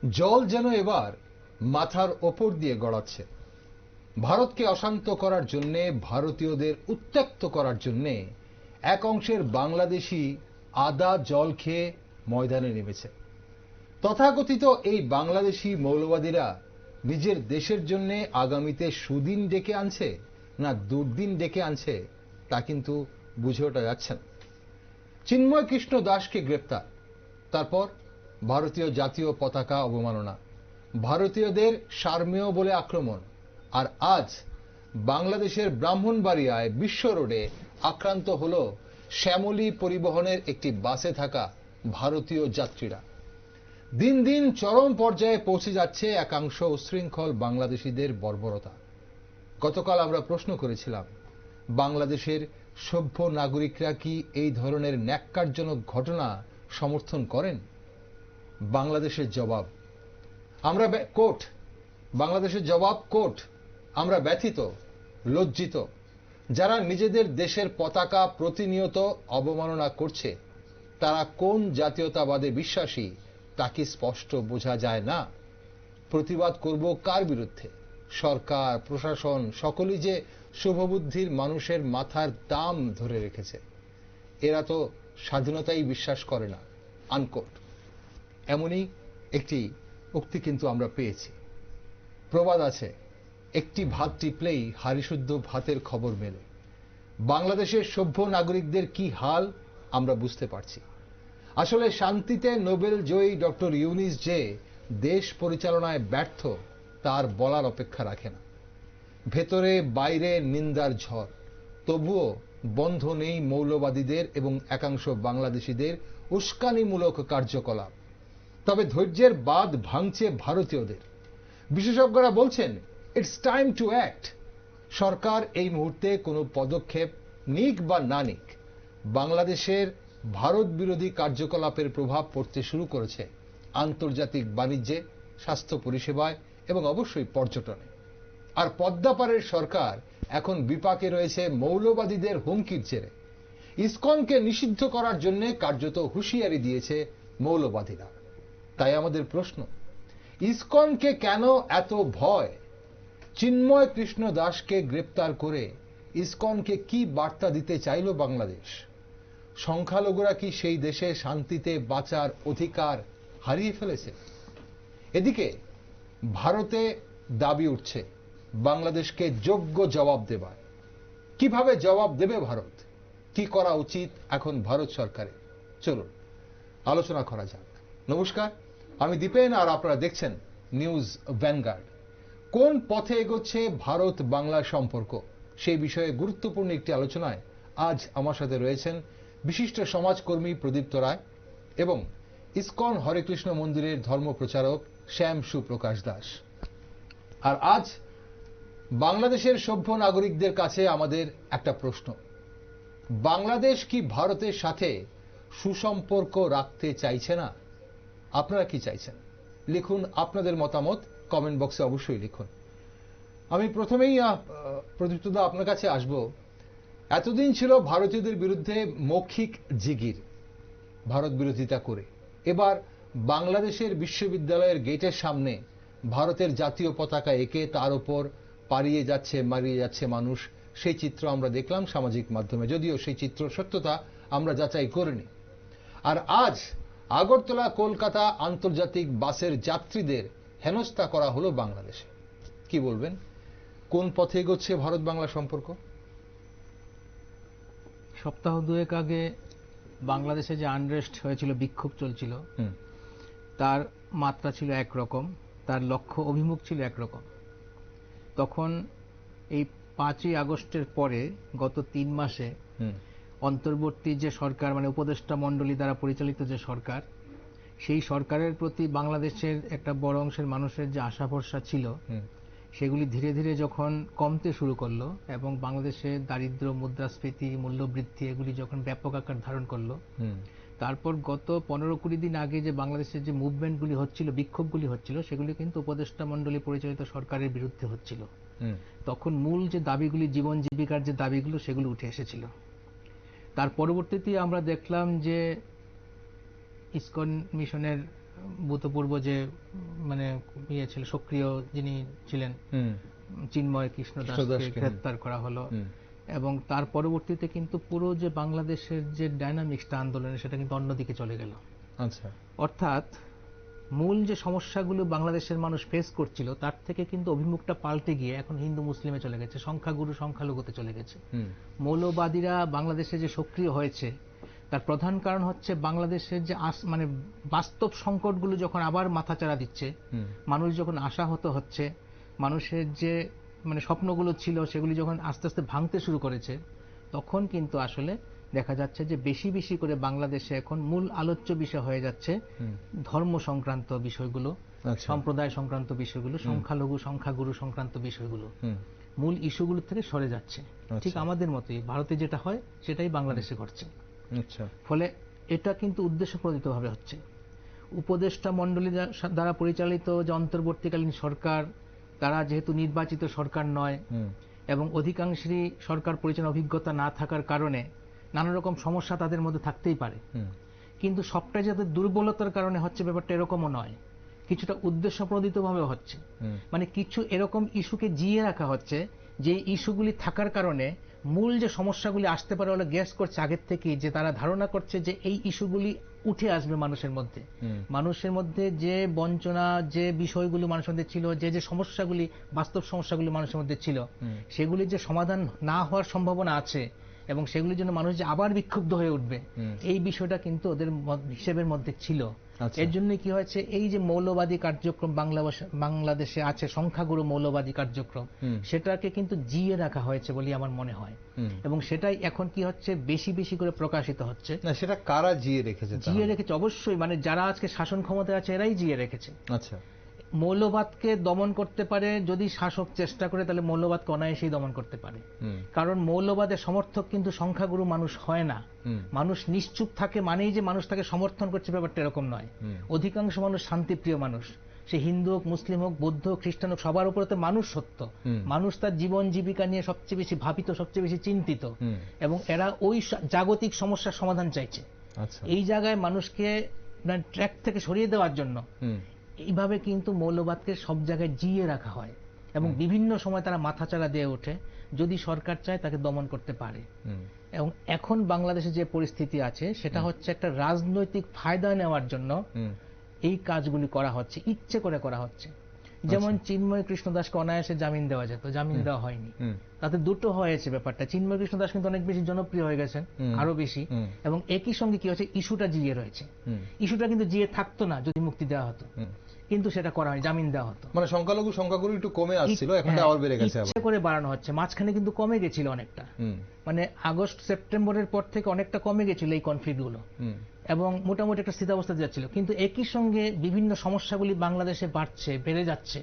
জল যেন এবার মাথার ওপর দিয়ে গড়াচ্ছে। ভারতকে অশান্ত করার জন্যে, ভারতীয়দের উত্ত্যক্ত করার জন্যে এক অংশের বাংলাদেশি আদা জল খেয়ে ময়দানে নেমেছে। তথাকথিত এই বাংলাদেশি মৌলবাদীরা নিজের দেশের জন্য আগামীতে সুদিন ডেকে আনছে না দুর্দিন ডেকে আনছে তা কিন্তু বুঝে ওঠা যাচ্ছে না। চিন্ময় কৃষ্ণ দাসকে গ্রেপ্তার, তারপর ভারতীয় জাতীয় পতাকা অবমাননা, ভারতীয়দের সারমেয় বলে আক্রমণ, আর আজ বাংলাদেশের ব্রাহ্মণবাড়িয়ায় বিশ্ব রোডে আক্রান্ত হল শ্যামলী পরিবহনের একটি বাসে থাকা ভারতীয় যাত্রীরা। দিন দিন চরম পর্যায়ে পৌঁছে যাচ্ছে একাংশ উচ্ছৃঙ্খল বাংলাদেশিদের বর্বরতা। গতকাল আমরা প্রশ্ন করেছিলাম, বাংলাদেশের সভ্য নাগরিকরা কি এই ধরনের ন্যাক্কারজনক ঘটনা সমর্থন করেন? বাংলাদেশের জবাব কোর্ট। আমরা ব্যথিত, লজ্জিত। যারা নিজেদের দেশের পতাকা প্রতিনিয়ত অবমাননা করছে তারা কোন জাতীয়তাবাদে বিশ্বাসী তা কি স্পষ্ট বোঝা যায় না? প্রতিবাদ করব কার বিরুদ্ধে? সরকার, প্রশাসন সকলেই যে শুভবুদ্ধির মানুষের মাথার দাম ধরে রেখেছে। এরা তো স্বাধীনতাই বিশ্বাস করে না, আনকোট। এমনই একটি উক্তি কিন্তু আমরা পেয়েছি। প্রবাদ আছে, একটি ভাত টিপলেই হাড়িশুদ্ধ ভাতের খবর মেলে। বাংলাদেশের সভ্য নাগরিকদের কি হাল আমরা বুঝতে পারছি। আসলে শান্তিতে নোবেল জয়ী ডক্টর ইউনূস যে দেশ পরিচালনায় ব্যর্থ তার বলার অপেক্ষা রাখে না। ভেতরে বাইরে নিন্দার ঝড়, তবুও বন্ধ নেই মৌলবাদীদের এবং একাংশ বাংলাদেশিদের উস্কানিমূলক কার্যকলাপ। তবে ধৈর্যের বাঁধ ভাঙছে ভারতীয়দের। বিশেষজ্ঞরা বলছেন, ইটস টাইম টু অ্যাক্ট। সরকার এই মুহূর্তে কোনো পদক্ষেপ নিক বা না নিক, বাংলাদেশের ভারত বিরোধী কার্যকলাপের প্রভাব পড়তে শুরু করেছে আন্তর্জাতিক বাণিজ্যে, স্বাস্থ্য পরিষেবায় এবং অবশ্যই পর্যটনে। আর পদ্মাপাড়ের সরকার এখন বিপাকে রয়েছে মৌলবাদীদের হুমকির জেরে। ইসকনকে নিষিদ্ধ করার জন্য কার্যত হুঁশিয়ারি দিয়েছে মৌলবাদীরা। তাই আমাদের প্রশ্ন, ইসকনকে কেন এত ভয়? চিন্ময় কৃষ্ণ দাসকে গ্রেপ্তার করে ইসকনকে কি বার্তা দিতে চাইল বাংলাদেশ? সংখ্যালঘুরা কি সেই দেশে শান্তিতে বাঁচার অধিকার হারিয়ে ফেলেছে? এদিকে ভারতে দাবি উঠছে বাংলাদেশকে যোগ্য জবাব দেবার। কিভাবে জবাব দেবে ভারত? কি করা উচিত এখন ভারত সরকারের? চলুন আলোচনা করা যাক। নমস্কার, আমি দীপেন আর আপনারা দেখছেন নিউজ ভ্যানগার্ড। কোন পথে এগোচ্ছে ভারত বাংলা সম্পর্ক সেই বিষয়ে গুরুত্বপূর্ণ একটি আলোচনায় আজ আমার সাথে রয়েছেন বিশিষ্ট সমাজকর্মী প্রদীপ্ত রায় এবং ইসকন হরেকৃষ্ণ মন্দিরের ধর্মপ্রচারক শ্যাম সুপ্রকাশ দাস। আর আজ বাংলাদেশের সভ্য নাগরিকদের কাছে আমাদের একটা প্রশ্ন, বাংলাদেশ কি ভারতের সাথে সুসম্পর্ক রাখতে চাইছে না? আপনারা কি চাইছেন? লিখুন আপনাদের মতামত, কমেন্ট বক্সে অবশ্যই লিখুন। আমি প্রথমেই প্রদীপ্তদা আপনার কাছে আসব। এতদিন ছিল ভারতীয়দের বিরুদ্ধে মৌখিক জিগির, ভারত বিরোধিতা করে। এবার বাংলাদেশের বিশ্ববিদ্যালয়ের গেটের সামনে ভারতের জাতীয় পতাকা এঁকে তার উপর মারিয়ে যাচ্ছে মানুষ। সেই চিত্র আমরা দেখলাম সামাজিক মাধ্যমে, যদিও সেই চিত্র সত্যতা আমরা যাচাই করিনি। আর আজ আগরতলা কলকাতা আন্তর্জাতিক বাসের যাত্রীদের হেনস্থা করা হলো বাংলাদেশে। কি বলবেন, কোন পথে এগোচ্ছে ভারত বাংলা সম্পর্ক? সপ্তাহ দুয়েক আগে বাংলাদেশে যে আনরেস্ট হয়েছিল, বিক্ষোভ চলছিল, তার মাত্রা ছিল একরকম, তার লক্ষ্য অভিমুখ ছিল একরকম। তখন এই 5ই আগস্টের পরে গত 3 মাসে অন্তর্বর্তী যে সরকার, মানে উপদেষ্টা মণ্ডলী দ্বারা পরিচালিত যে সরকার, সেই সরকারের প্রতি বাংলাদেশের একটা বড় অংশের মানুষের যে আশা ভরসা ছিল সেগুলি ধীরে ধীরে যখন কমতে শুরু করলো এবং বাংলাদেশে দারিদ্র, মুদ্রাস্ফীতি, মূল্যবৃদ্ধি এগুলি যখন ব্যাপক আকার ধারণ করলো, তারপর গত 15-20 দিন আগে যে বাংলাদেশের যে মুভমেন্টগুলি হচ্ছিল, বিক্ষোভগুলি হচ্ছিল, সেগুলি কিন্তু উপদেষ্টা মণ্ডলী পরিচালিত সরকারের বিরুদ্ধে হচ্ছিল। তখন মূল যে দাবিগুলি, জীবন জীবিকার যে দাবিগুলো, সেগুলো উঠে এসেছিল। তার পরবর্তীতে আমরা দেখলাম যে ইসকন মিশনের ভূতপূর্ব যে মানে ইয়ে ছিল, সক্রিয় যিনি ছিলেন চিন্ময় কৃষ্ণ দাসকে গ্রেফতার করা হলো, এবং তার পরবর্তীতে কিন্তু পুরো যে বাংলাদেশের যে ডাইনামিক্সটা আন্দোলনের, সেটা কিন্তু অন্যদিকে চলে গেল। আচ্ছা, অর্থাৎ মূল যে সমস্যাগুলো বাংলাদেশের মানুষ ফেস করছিল তার থেকে কিন্তু অভিমুখটা পাল্টে গিয়ে এখন হিন্দু মুসলিমে চলে গেছে, সংখ্যাগুরু সংখ্যালঘুতে চলে গেছে। মৌলবাদীরা বাংলাদেশে যে সক্রিয় হয়েছে তার প্রধান কারণ হচ্ছে বাংলাদেশের যে মানে বাস্তব সংকটগুলো যখন আবার মাথাচাড়া দিচ্ছে, মানুষ যখন আশাহত হচ্ছে, মানুষের যে মানে স্বপ্নগুলো ছিল সেগুলি যখন আস্তে আস্তে ভাঙতে শুরু করেছে, তখন কিন্তু আসলে দেখা যাচ্ছে যে বেশি বেশি করে বাংলাদেশে এখন মূল আলোচ্য বিষয় হয়ে যাচ্ছে ধর্ম সংক্রান্ত বিষয়গুলো, সম্প্রদায় সংক্রান্ত বিষয়গুলো, সংখ্যালঘু সংখ্যাগুরু সংক্রান্ত বিষয়গুলো মূল ইস্যুগুলো থেকে সরে যাচ্ছে। ঠিক আমাদের মতোই ভারতে যেটা হয় সেটাই বাংলাদেশে ঘটছে। ফলে এটা কিন্তু উদ্দেশ্যপ্রণোদিতভাবে হচ্ছে। উপদেষ্টা মণ্ডলী দ্বারা পরিচালিত যে অন্তর্বর্তীকালীন সরকার, তারা যেহেতু নির্বাচিত সরকার নয় এবং অধিকাংশেরই সরকার পরিচালনার অভিজ্ঞতা না থাকার কারণে নানা রকম সমস্যা তাদের মধ্যে থাকতেই পারে, কিন্তু সবটাই যাদের দুর্বলতার কারণে হচ্ছে ব্যাপারটা এরকমও নয়, কিছুটা উদ্দেশ্যপ্রণোদিতভাবে হচ্ছে। মানে কিছু এরকম ইস্যুকে জিয়ে রাখা হচ্ছে যে ইস্যুগুলি থাকার কারণে মূল যে সমস্যাগুলি আসতে পারে ওরা গ্যাস করছে আগের থেকেই, যে তারা ধারণা করছে যে এই ইস্যুগুলি উঠে আসবে মানুষের মধ্যে, মানুষের মধ্যে যে বঞ্চনা, যে বিষয়গুলি মানুষের মধ্যে ছিল, যে যে সমস্যাগুলি বাস্তব সমস্যাগুলি মানুষের মধ্যে ছিল, সেগুলির যে সমাধান না হওয়ার সম্ভাবনা আছে এবং সেগুলির জন্য মানুষ যে আবার বিক্ষুব্ধ হয়ে উঠবে, এই বিষয়টা কিন্তু ওদের হিসেবের মধ্যে ছিল। এর জন্য কি হয়েছে, এই যে মৌলবাদী কার্যক্রম বাংলাদেশে আছে, সংখ্যাগুরু মৌলবাদী কার্যক্রম, সেটাকে কিন্তু জিয়ে রাখা হয়েছে বলে আমার মনে হয়, এবং সেটাই এখন কি হচ্ছে বেশি বেশি করে প্রকাশিত হচ্ছে। না, সেটা কারা জিয়ে রেখেছে? জিয়ে রেখেছে অবশ্যই, মানে যারা আজকে শাসন ক্ষমতায় আছে এরাই জিয়ে রেখেছে। আচ্ছা, মৌলবাদকে দমন করতে পারে যদি শাসক চেষ্টা করে, তাহলে মৌলবাদকে অনায়াসেই দমন করতে পারে, কারণ মৌলবাদের সমর্থক কিন্তু সংখ্যাগুরু মানুষ হয় না। মানুষ নিশ্চুপ থাকে মানেই যে মানুষ তাকে সমর্থন করছে, ব্যাপারটা এরকম নয়। অধিকাংশ মানুষ শান্তিপ্রিয় মানুষ, সে হিন্দু হোক, মুসলিম হোক, বৌদ্ধ হোক, খ্রিস্টান হোক, সবার উপরে তো মানুষ সত্য। মানুষ তার জীবন জীবিকা নিয়ে সবচেয়ে বেশি ভাবিত, সবচেয়ে বেশি চিন্তিত, এবং এরা ওই জাগতিক সমস্যার সমাধান চাইছে। এই জায়গায় মানুষকে ট্র্যাক থেকে সরিয়ে দেওয়ার জন্য এইভাবে কিন্তু মৌলবাদকে সব জায়গায় জিয়ে রাখা হয়, এবং বিভিন্ন সময় তারা মাথাচাড়া দিয়ে ওঠে। যদি সরকার চায় তাকে দমন করতে পারে। এবং এখন বাংলাদেশে যে পরিস্থিতি আছে সেটা হচ্ছে একটা রাজনৈতিক ফায়দা নেওয়ার জন্য এই কাজগুলি করা হচ্ছে, ইচ্ছে করে করা হচ্ছে। যেমন চিন্ময় কৃষ্ণ দাসকে অনায়াসে জামিন দেওয়া যেত, জামিন দেওয়া হয়নি। তাতে দুটো হয়েছে ব্যাপারটা, চিন্ময় কৃষ্ণ দাস কিন্তু অনেক বেশি জনপ্রিয় হয়ে গেছেন, আরো বেশি, এবং একই সঙ্গে কি হচ্ছে ইস্যুটা জিয়ে রয়েছে। ইস্যুটা কিন্তু জিয়ে থাকতো না যদি মুক্তি দেওয়া হতো, কিন্তু সেটা করা হয়, জামিন দেওয়া হতো। মানে সংখ্যালঘু সংখ্যাগুরু একটু কমে আসছিল, এখন আবার বেড়ে গেছে, ইচ্ছে করে বাড়ানো হচ্ছে। মাঝখানে কিন্তু কমে গেছিল অনেকটা, মানে আগস্ট সেপ্টেম্বরের পর থেকে অনেকটা কমে গেছিল এই কনফ্লিক্ট গুলো, এবং মোটামুটি একটা স্থিতাবস্থা যাচ্ছিল। কিন্তু একই সঙ্গে বিভিন্ন সমস্যাগুলি বাংলাদেশে বাড়ছে, বেড়ে যাচ্ছে।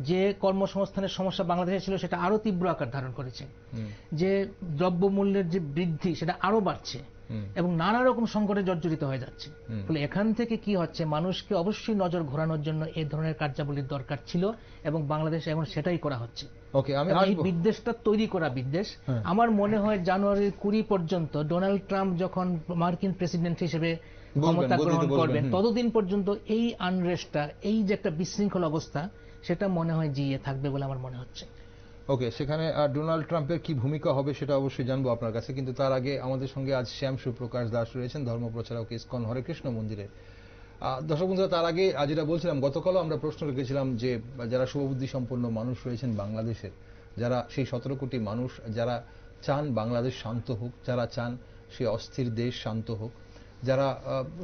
যে কর্মসংস্থানের সমস্যা বাংলাদেশে ছিল সেটা আরো তীব্র আকার ধারণ করেছে, যে দ্রব্যমূল্যের যে বৃদ্ধি সেটা আরো বাড়ছে, এবং নানা রকম সংকটে জর্জরিত হয়ে যাচ্ছে। ফলে এখান থেকে কি হচ্ছে, মানুষকে অবশ্যই নজর ঘোরানোর জন্য এই ধরনের কার্যাবলীর দরকার ছিল, এবং বাংলাদেশে এখন সেটাই করা হচ্ছে। এই বিদ্বেষটা তৈরি করা বিদ্বেষ, আমার মনে হয় জানুয়ারির 20 পর্যন্ত ডোনাল্ড ট্রাম্প যখন মার্কিন প্রেসিডেন্ট হিসেবে ক্ষমতা গ্রহণ করবেন, ততদিন পর্যন্ত এই আনরেস্টটা, এই যে একটা বিশৃঙ্খল অবস্থা, সেটা মনে হয় জিয়ে থাকবে বলে আমার মনে হচ্ছে। ওকে, সেখানে ডোনাল্ড ট্রাম্পের কি ভূমিকা হবে সেটা অবশ্যই জানবো আপনার কাছে, কিন্তু তার আগে আমাদের সঙ্গে আজ শ্যাম সুপ্রকাশ দাস রয়েছেন, ধর্মপ্রচারক ইসকন হরেকৃষ্ণ মন্দিরে। দর্শক বন্ধুরা, তার আগে যেটা বলছিলাম, গতকালও আমরা প্রশ্ন রেখেছিলাম যে যারা শুভবুদ্ধি সম্পন্ন মানুষ রয়েছেন বাংলাদেশের, যারা সেই 17 কোটি মানুষ যারা চান বাংলাদেশ শান্ত হোক, যারা চান সেই অস্থির দেশ শান্ত হোক, যারা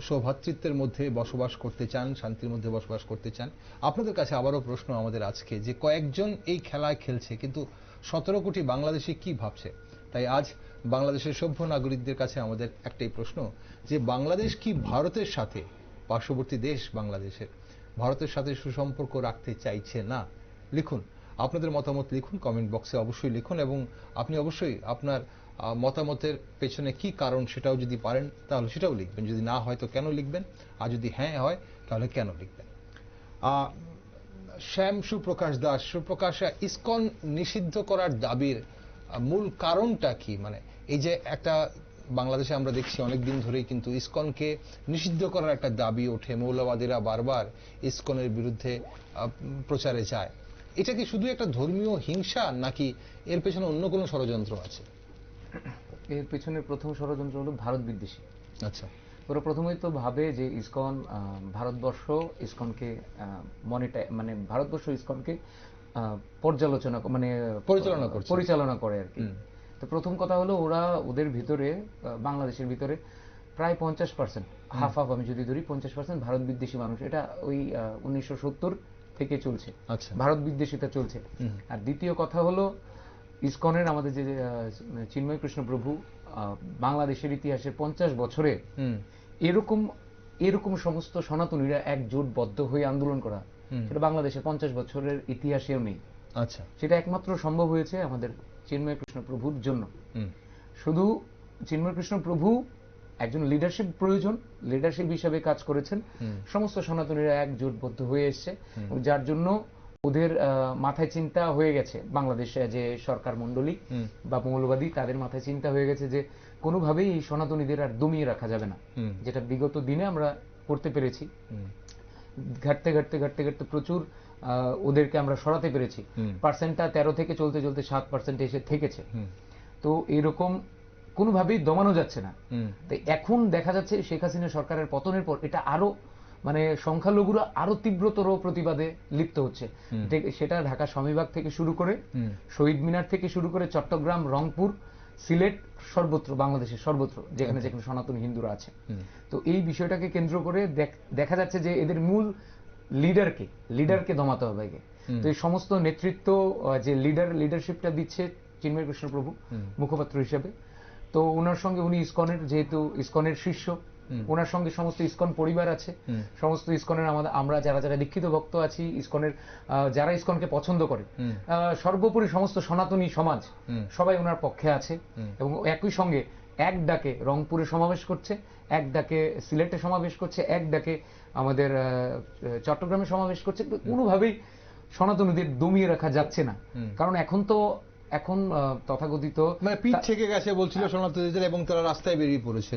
সৌভ্রাতৃত্বের মধ্যে বসবাস করতে চান, শান্তির মধ্যে বসবাস করতে চান, আপনাদের কাছে আবারও প্রশ্ন আমাদের আজকে, যে কয়েকজন এই খেলায় খেলছে, কিন্তু 17 কোটি বাংলাদেশি কি ভাবছে? তাই আজ বাংলাদেশের সভ্য নাগরিকদের কাছে আমাদের একটাই প্রশ্ন, যে বাংলাদেশ কি ভারতের সাথে, পার্শ্ববর্তী দেশ বাংলাদেশের, ভারতের সাথে সুসম্পর্ক রাখতে চাইছে না? লিখুন, আপনাদের মতামত লিখুন, কমেন্ট বক্সে অবশ্যই লিখুন, এবং আপনি অবশ্যই আপনার মতামতের পেছনে কি কারণ সেটাও যদি পারেন তাহলে সেটাও লিখবেন, যদি না হয় তো কেন লিখবেন, আর যদি হ্যাঁ হয় তাহলে কেন লিখবেন। শ্যাম সুপ্রকাশ দাস, সুপ্রকাশ, ইসকন নিষিদ্ধ করার দাবির মূল কারণটা কি? মানে এই যে একটা বাংলাদেশে আমরা দেখছি অনেকদিন ধরেই কিন্তু ইসকনকে নিষিদ্ধ করার একটা দাবি ওঠে, মৌলবাদীরা বারবার ইসকনের বিরুদ্ধে প্রচারে যায়। এটা কি শুধু একটা ধর্মীয় হিংসা, নাকি এর পেছনে অন্য কোনো ষড়যন্ত্র আছে? এর পেছনে প্রথম ষড়যন্ত্র হলো ভারত বিদ্বেষী। আচ্ছা, ওরা প্রথমেই তো ভাবে যে ইসকন ভারতবর্ষ ইসকনকে মানে ভারতবর্ষ ইসকনকে পরিচালনা করে আর কি। তো প্রথম কথা হলো ওরা ওদের ভিতরে বাংলাদেশের ভিতরে প্রায় 50%, হাফ হাফ আমি যদি ধরি 50% ভারত বিদ্বেষী মানুষ। এটা ওই 1970 থেকে চলছে, ভারত বিদ্বেষিতা চলছে। আর দ্বিতীয় কথা হলো ইসকনের আমাদের যে চিন্ময় কৃষ্ণ প্রভু বাংলাদেশের ইতিহাসে 50 বছরে এরকম সমস্ত সনাতনীরা একজোটবদ্ধ হয়ে আন্দোলন করা, সেটা বাংলাদেশের 50 বছরের ইতিহাসেও নেই। আচ্ছা, সেটা একমাত্র সম্ভব হয়েছে আমাদের চিন্ময় কৃষ্ণ প্রভুর জন্য। শুধু চিন্ময় কৃষ্ণ প্রভু একজন লিডারশিপ প্রয়োজন, লিডারশিপ হিসাবে কাজ করেছেন, সমস্ত সনাতনীরা একজোটবদ্ধ হয়ে এসছে, যার জন্য ওদের মাথায় চিন্তা হয়ে গেছে, বাংলাদেশে যে সরকার মন্ডলী বা মৌলবাদী তাদের মাথায় চিন্তা হয়ে গেছে যে কোনোভাবেই এই সনাতনীদের আর দমিয়ে রাখা যাবে না, যেটা বিগত দিনে আমরা করতে পেরেছি। ঘাটতে ঘাটতে ঘাটতে ঘাটতে প্রচুর ওদেরকে আমরা সরাতে পেরেছি। পার্সেন্টটা 13 থেকে চলতে চলতে 7% এসে থেকেছে। তো এরকম কোনোভাবেই দমানো যাচ্ছে না। তাই এখন দেখা যাচ্ছে শেখ হাসিনা সরকারের পতনের পর এটা আরো মানে সংখ্যালঘুরা আরো তীব্রতর প্রতিবাদে লিপ্ত হচ্ছে। সেটা ঢাকা স্বামীবাগ থেকে শুরু করে শহীদ মিনার থেকে শুরু করে চট্টগ্রাম, রংপুর, সিলেট, সর্বত্র বাংলাদেশের সর্বত্র যেখানে যেখানে সনাতনী হিন্দুরা আছে। তো এই বিষয়টাকে কেন্দ্র করে দেখা যাচ্ছে যে এদের মূল লিডারকে দমাতে হবে। তো এই সমস্ত নেতৃত্ব যে লিডারশিপটা দিচ্ছে চিন্ময় কৃষ্ণ প্রভু মুখপাত্র হিসেবে। তো ওনার সঙ্গে উনি ইসকনের, যেহেতু ইসকনের শিষ্য, ওনার সঙ্গে সমস্ত ইসকন পরিবার আছে, সমস্ত ইসকনের আমরা যারা যারা দীক্ষিত ভক্ত আছি, ইসকনের যারা ইসকনকে পছন্দ করে, সর্বোপরি সমস্ত সনাতনী সমাজ সবাই ওনার পক্ষে আছে। এবং একই সঙ্গে এক ডাকে রংপুরে সমাবেশ করছে, এক ডাকে সিলেটে সমাবেশ করছে, এক ডাকে আমাদের চট্টগ্রামে সমাবেশ করছে। কোনোভাবেই সনাতনীদের দমিয়ে রাখা যাচ্ছে না, কারণ এখন তথাকথিত মানে পিঠ থেকে গেছে বলছিল সনাতনীদের, এবং তারা রাস্তায় বেরিয়ে পড়েছে,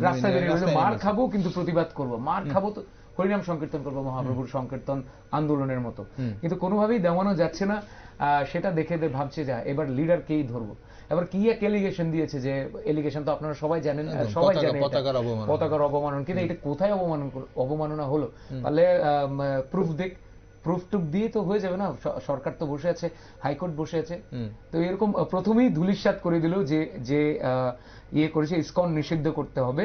মার খাবো কিন্তু প্রতিবাদ করবো, মার খাবো তো হরিনাম সংকীর্তন করবো, মহাপ্রভুর সংকীর্তন আন্দোলনের মতো। কিন্তু কোনোভাবেই দেওয়ানো যাচ্ছে না। সেটা দেখে ভাবছে যা এবার লিডারকেই ধরবো। এবার কি এক এলিগেশন দিয়েছে, যে এলিগেশন তো আপনারা সবাই জানেন, পতাকার অবমাননা। কিন্তু এটা কোথায় অবমাননা হলো? তাহলে প্রুফ টুক দিয়ে তো হয়ে যাবে না? সরকার তো বসে আছে, হাইকোর্ট বসে আছে। তো এরকম প্রথমেই ধূলিসাৎ করে দিল যে ইয়ে করেছে ইসকন নিষিদ্ধ করতে হবে,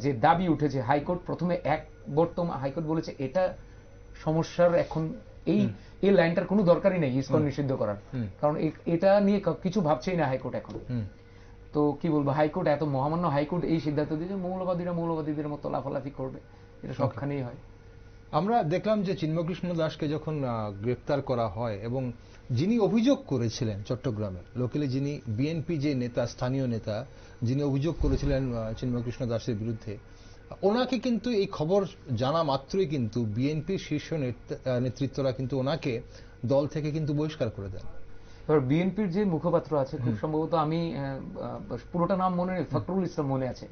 যে দাবি উঠেছে। হাইকোর্ট প্রথমে হাইকোর্ট বলেছে এটা সমস্যার এখন এই লাইনটার কোনো দরকারই নেই ইসকন নিষিদ্ধ করার, কারণ এটা নিয়ে কিছু ভাবছেই না হাইকোর্ট এখন। তো কি বলবো, হাইকোর্ট এত মহামান্য হাইকোর্ট এই সিদ্ধান্ত দিয়েছে মৌলবাদীরা মৌলবাদীদের মতো লাফালাফি করবে, এটা সবখানেই হয়। আমরা দেখলাম যে চিন্ময়কৃষ্ণ দাসকে যখন গ্রেপ্তার করা হয়, এবং যিনি অভিযোগ করেছিলেন চট্টগ্রামের লোকালি, যিনি বিএনপি যে নেতা, স্থানীয় নেতা, যিনি অভিযোগ করেছিলেন চিন্ময়কৃষ্ণ দাসের বিরুদ্ধে, ওনাকে কিন্তু এই খবর জানা মাত্রই কিন্তু বিএনপির শীর্ষ নেতৃত্বরা কিন্তু ওনাকে দল থেকে কিন্তু বহিষ্কার করে দেন। এবার বিএনপির যে মুখপাত্র আছে, খুব সম্ভবত আমি পুরোটা নাম মনে নেই, ফখরুল ইসলাম মনে আছে,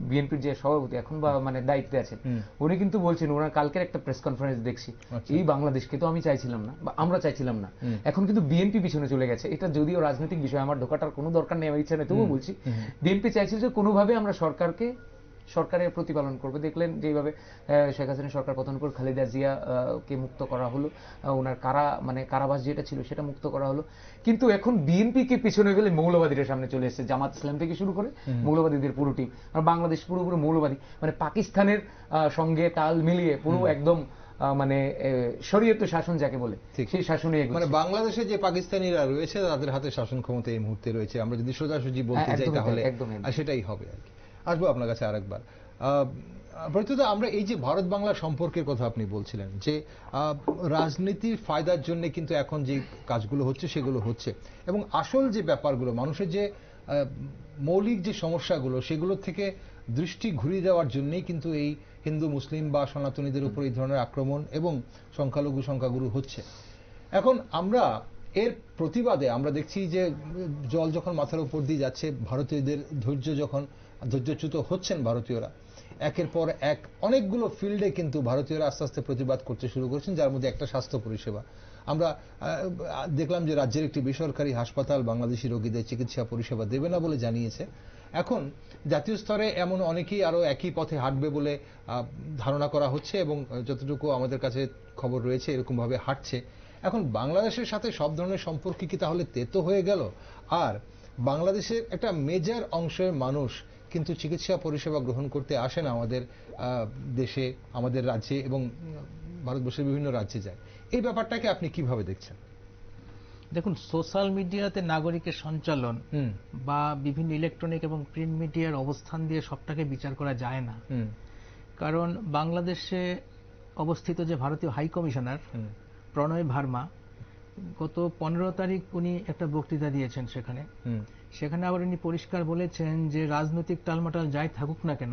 বিএনপির যে সভাপতি এখন বা মানে দায়িত্বে আছেন, উনি কিন্তু বলছেন, ওনার কালকের একটা প্রেস কনফারেন্স দেখছি, এই বাংলাদেশকে তো আমি চাইছিলাম না বা আমরা চাইছিলাম না, এখন কিন্তু বিএনপি পিছনে চলে গেছে। এটা যদিও রাজনৈতিক বিষয়, আমার ঢোকাটার কোনো দরকার নেই, আমার ইচ্ছা নেই, তবুও বলছি বিএনপি চাইছিল যে কোনোভাবে আমরা সরকারের প্রতিপালন করবে। দেখলেন যেভাবে শেখ হাসিনা সরকার পতন করে খালেদা জিয়া কে মুক্ত করা হলো, ওনার কারাবাস যেটা ছিল সেটা মুক্ত করা হলো। কিন্তু এখন বিএনপি কে পিছনে গেলে মৌলবাদীরা সামনে চলে এসেছে, জামাত ইসলাম থেকে শুরু করে মৌলবাদীদের পুরো টিম। আর বাংলাদেশ পুরোপুরি মৌলবাদী, মানে পাকিস্তানের সঙ্গে তাল মিলিয়ে পুরো একদম মানে শরীয়ত শাসন যাকে বলে সেই শাসনে, মানে বাংলাদেশে যে পাকিস্তানিরা রয়েছে তাদের হাতে শাসন ক্ষমতা এই মুহূর্তে রয়েছে। আমরা যদি সোজাসুজি বলতে যাই তাহলে সেটাই হবে আর কি। আসবো আপনার কাছে আরেকবার। প্রত্যেক আমরা এই যে ভারত বাংলা সম্পর্কের কথা আপনি বলছিলেন, যে রাজনীতির ফায়দার জন্য কিন্তু এখন যে কাজগুলো হচ্ছে সেগুলো হচ্ছে, এবং আসল যে ব্যাপারগুলো, মানুষের যে মৌলিক যে সমস্যাগুলো, সেগুলো থেকে দৃষ্টি ঘুরিয়ে দেওয়ার জন্যই কিন্তু এই হিন্দু মুসলিম বা সনাতনীদের উপর এই ধরনের আক্রমণ এবং সংখ্যাগুরু হচ্ছে। এখন আমরা এর প্রতিবাদে আমরা দেখছি যে জল যখন মাথার উপর দিয়ে যাচ্ছে, ভারতীয়দের ধৈর্য যখন ধৈর্যচ্যুত হচ্ছেন ভারতীয়রা। একের পর এক অনেকগুলো ফিল্ডে কিন্তু ভারতীয়রা আস্তে আস্তে প্রতিবাদ করতে শুরু করেছেন, যার মধ্যে একটা স্বাস্থ্য পরিষেবা। আমরা দেখলাম যে রাজ্যের একটি বেসরকারি হাসপাতাল বাংলাদেশি রোগীদের চিকিৎসা পরিষেবা দেবে না বলে জানিয়েছে। এখন জাতীয় স্তরে এমন অনেকেই আরো একই পথে হাঁটবে বলে ধারণা করা হচ্ছে, এবং যতটুকু আমাদের কাছে খবর রয়েছে এরকম ভাবে হাঁটছে। এখন বাংলাদেশের সাথে সব ধরনের সম্পর্ক কি তাহলে তেতো হয়ে গেল? আর বাংলাদেশের একটা মেজর অংশের মানুষ কিন্তু চিকিৎসা পরিষেবা গ্রহণ করতে আসে না আমাদের দেশে, আমাদের রাজ্যে, এবং ভারতবর্ষের বিভিন্ন রাজ্যে যায়। এই ব্যাপারটাকে আপনি কিভাবে দেখছেন? দেখুন, সোশ্যাল মিডিয়াতে নাগরিকের সঞ্চালন বা বিভিন্ন ইলেকট্রনিক এবং প্রিন্ট মিডিয়ার অবস্থান দিয়ে সবটাকে বিচার করা যায় না। কারণ বাংলাদেশে অবস্থিত যে ভারতীয় হাই কমিশনার প্রণয় ভার্মা, গত 15 তারিখ উনি একটা বক্তৃতা দিয়েছেন। সেখানে আবার উনি পরিষ্কার বলেছেন যে রাজনৈতিক টালমাটাল যাই থাকুক না কেন,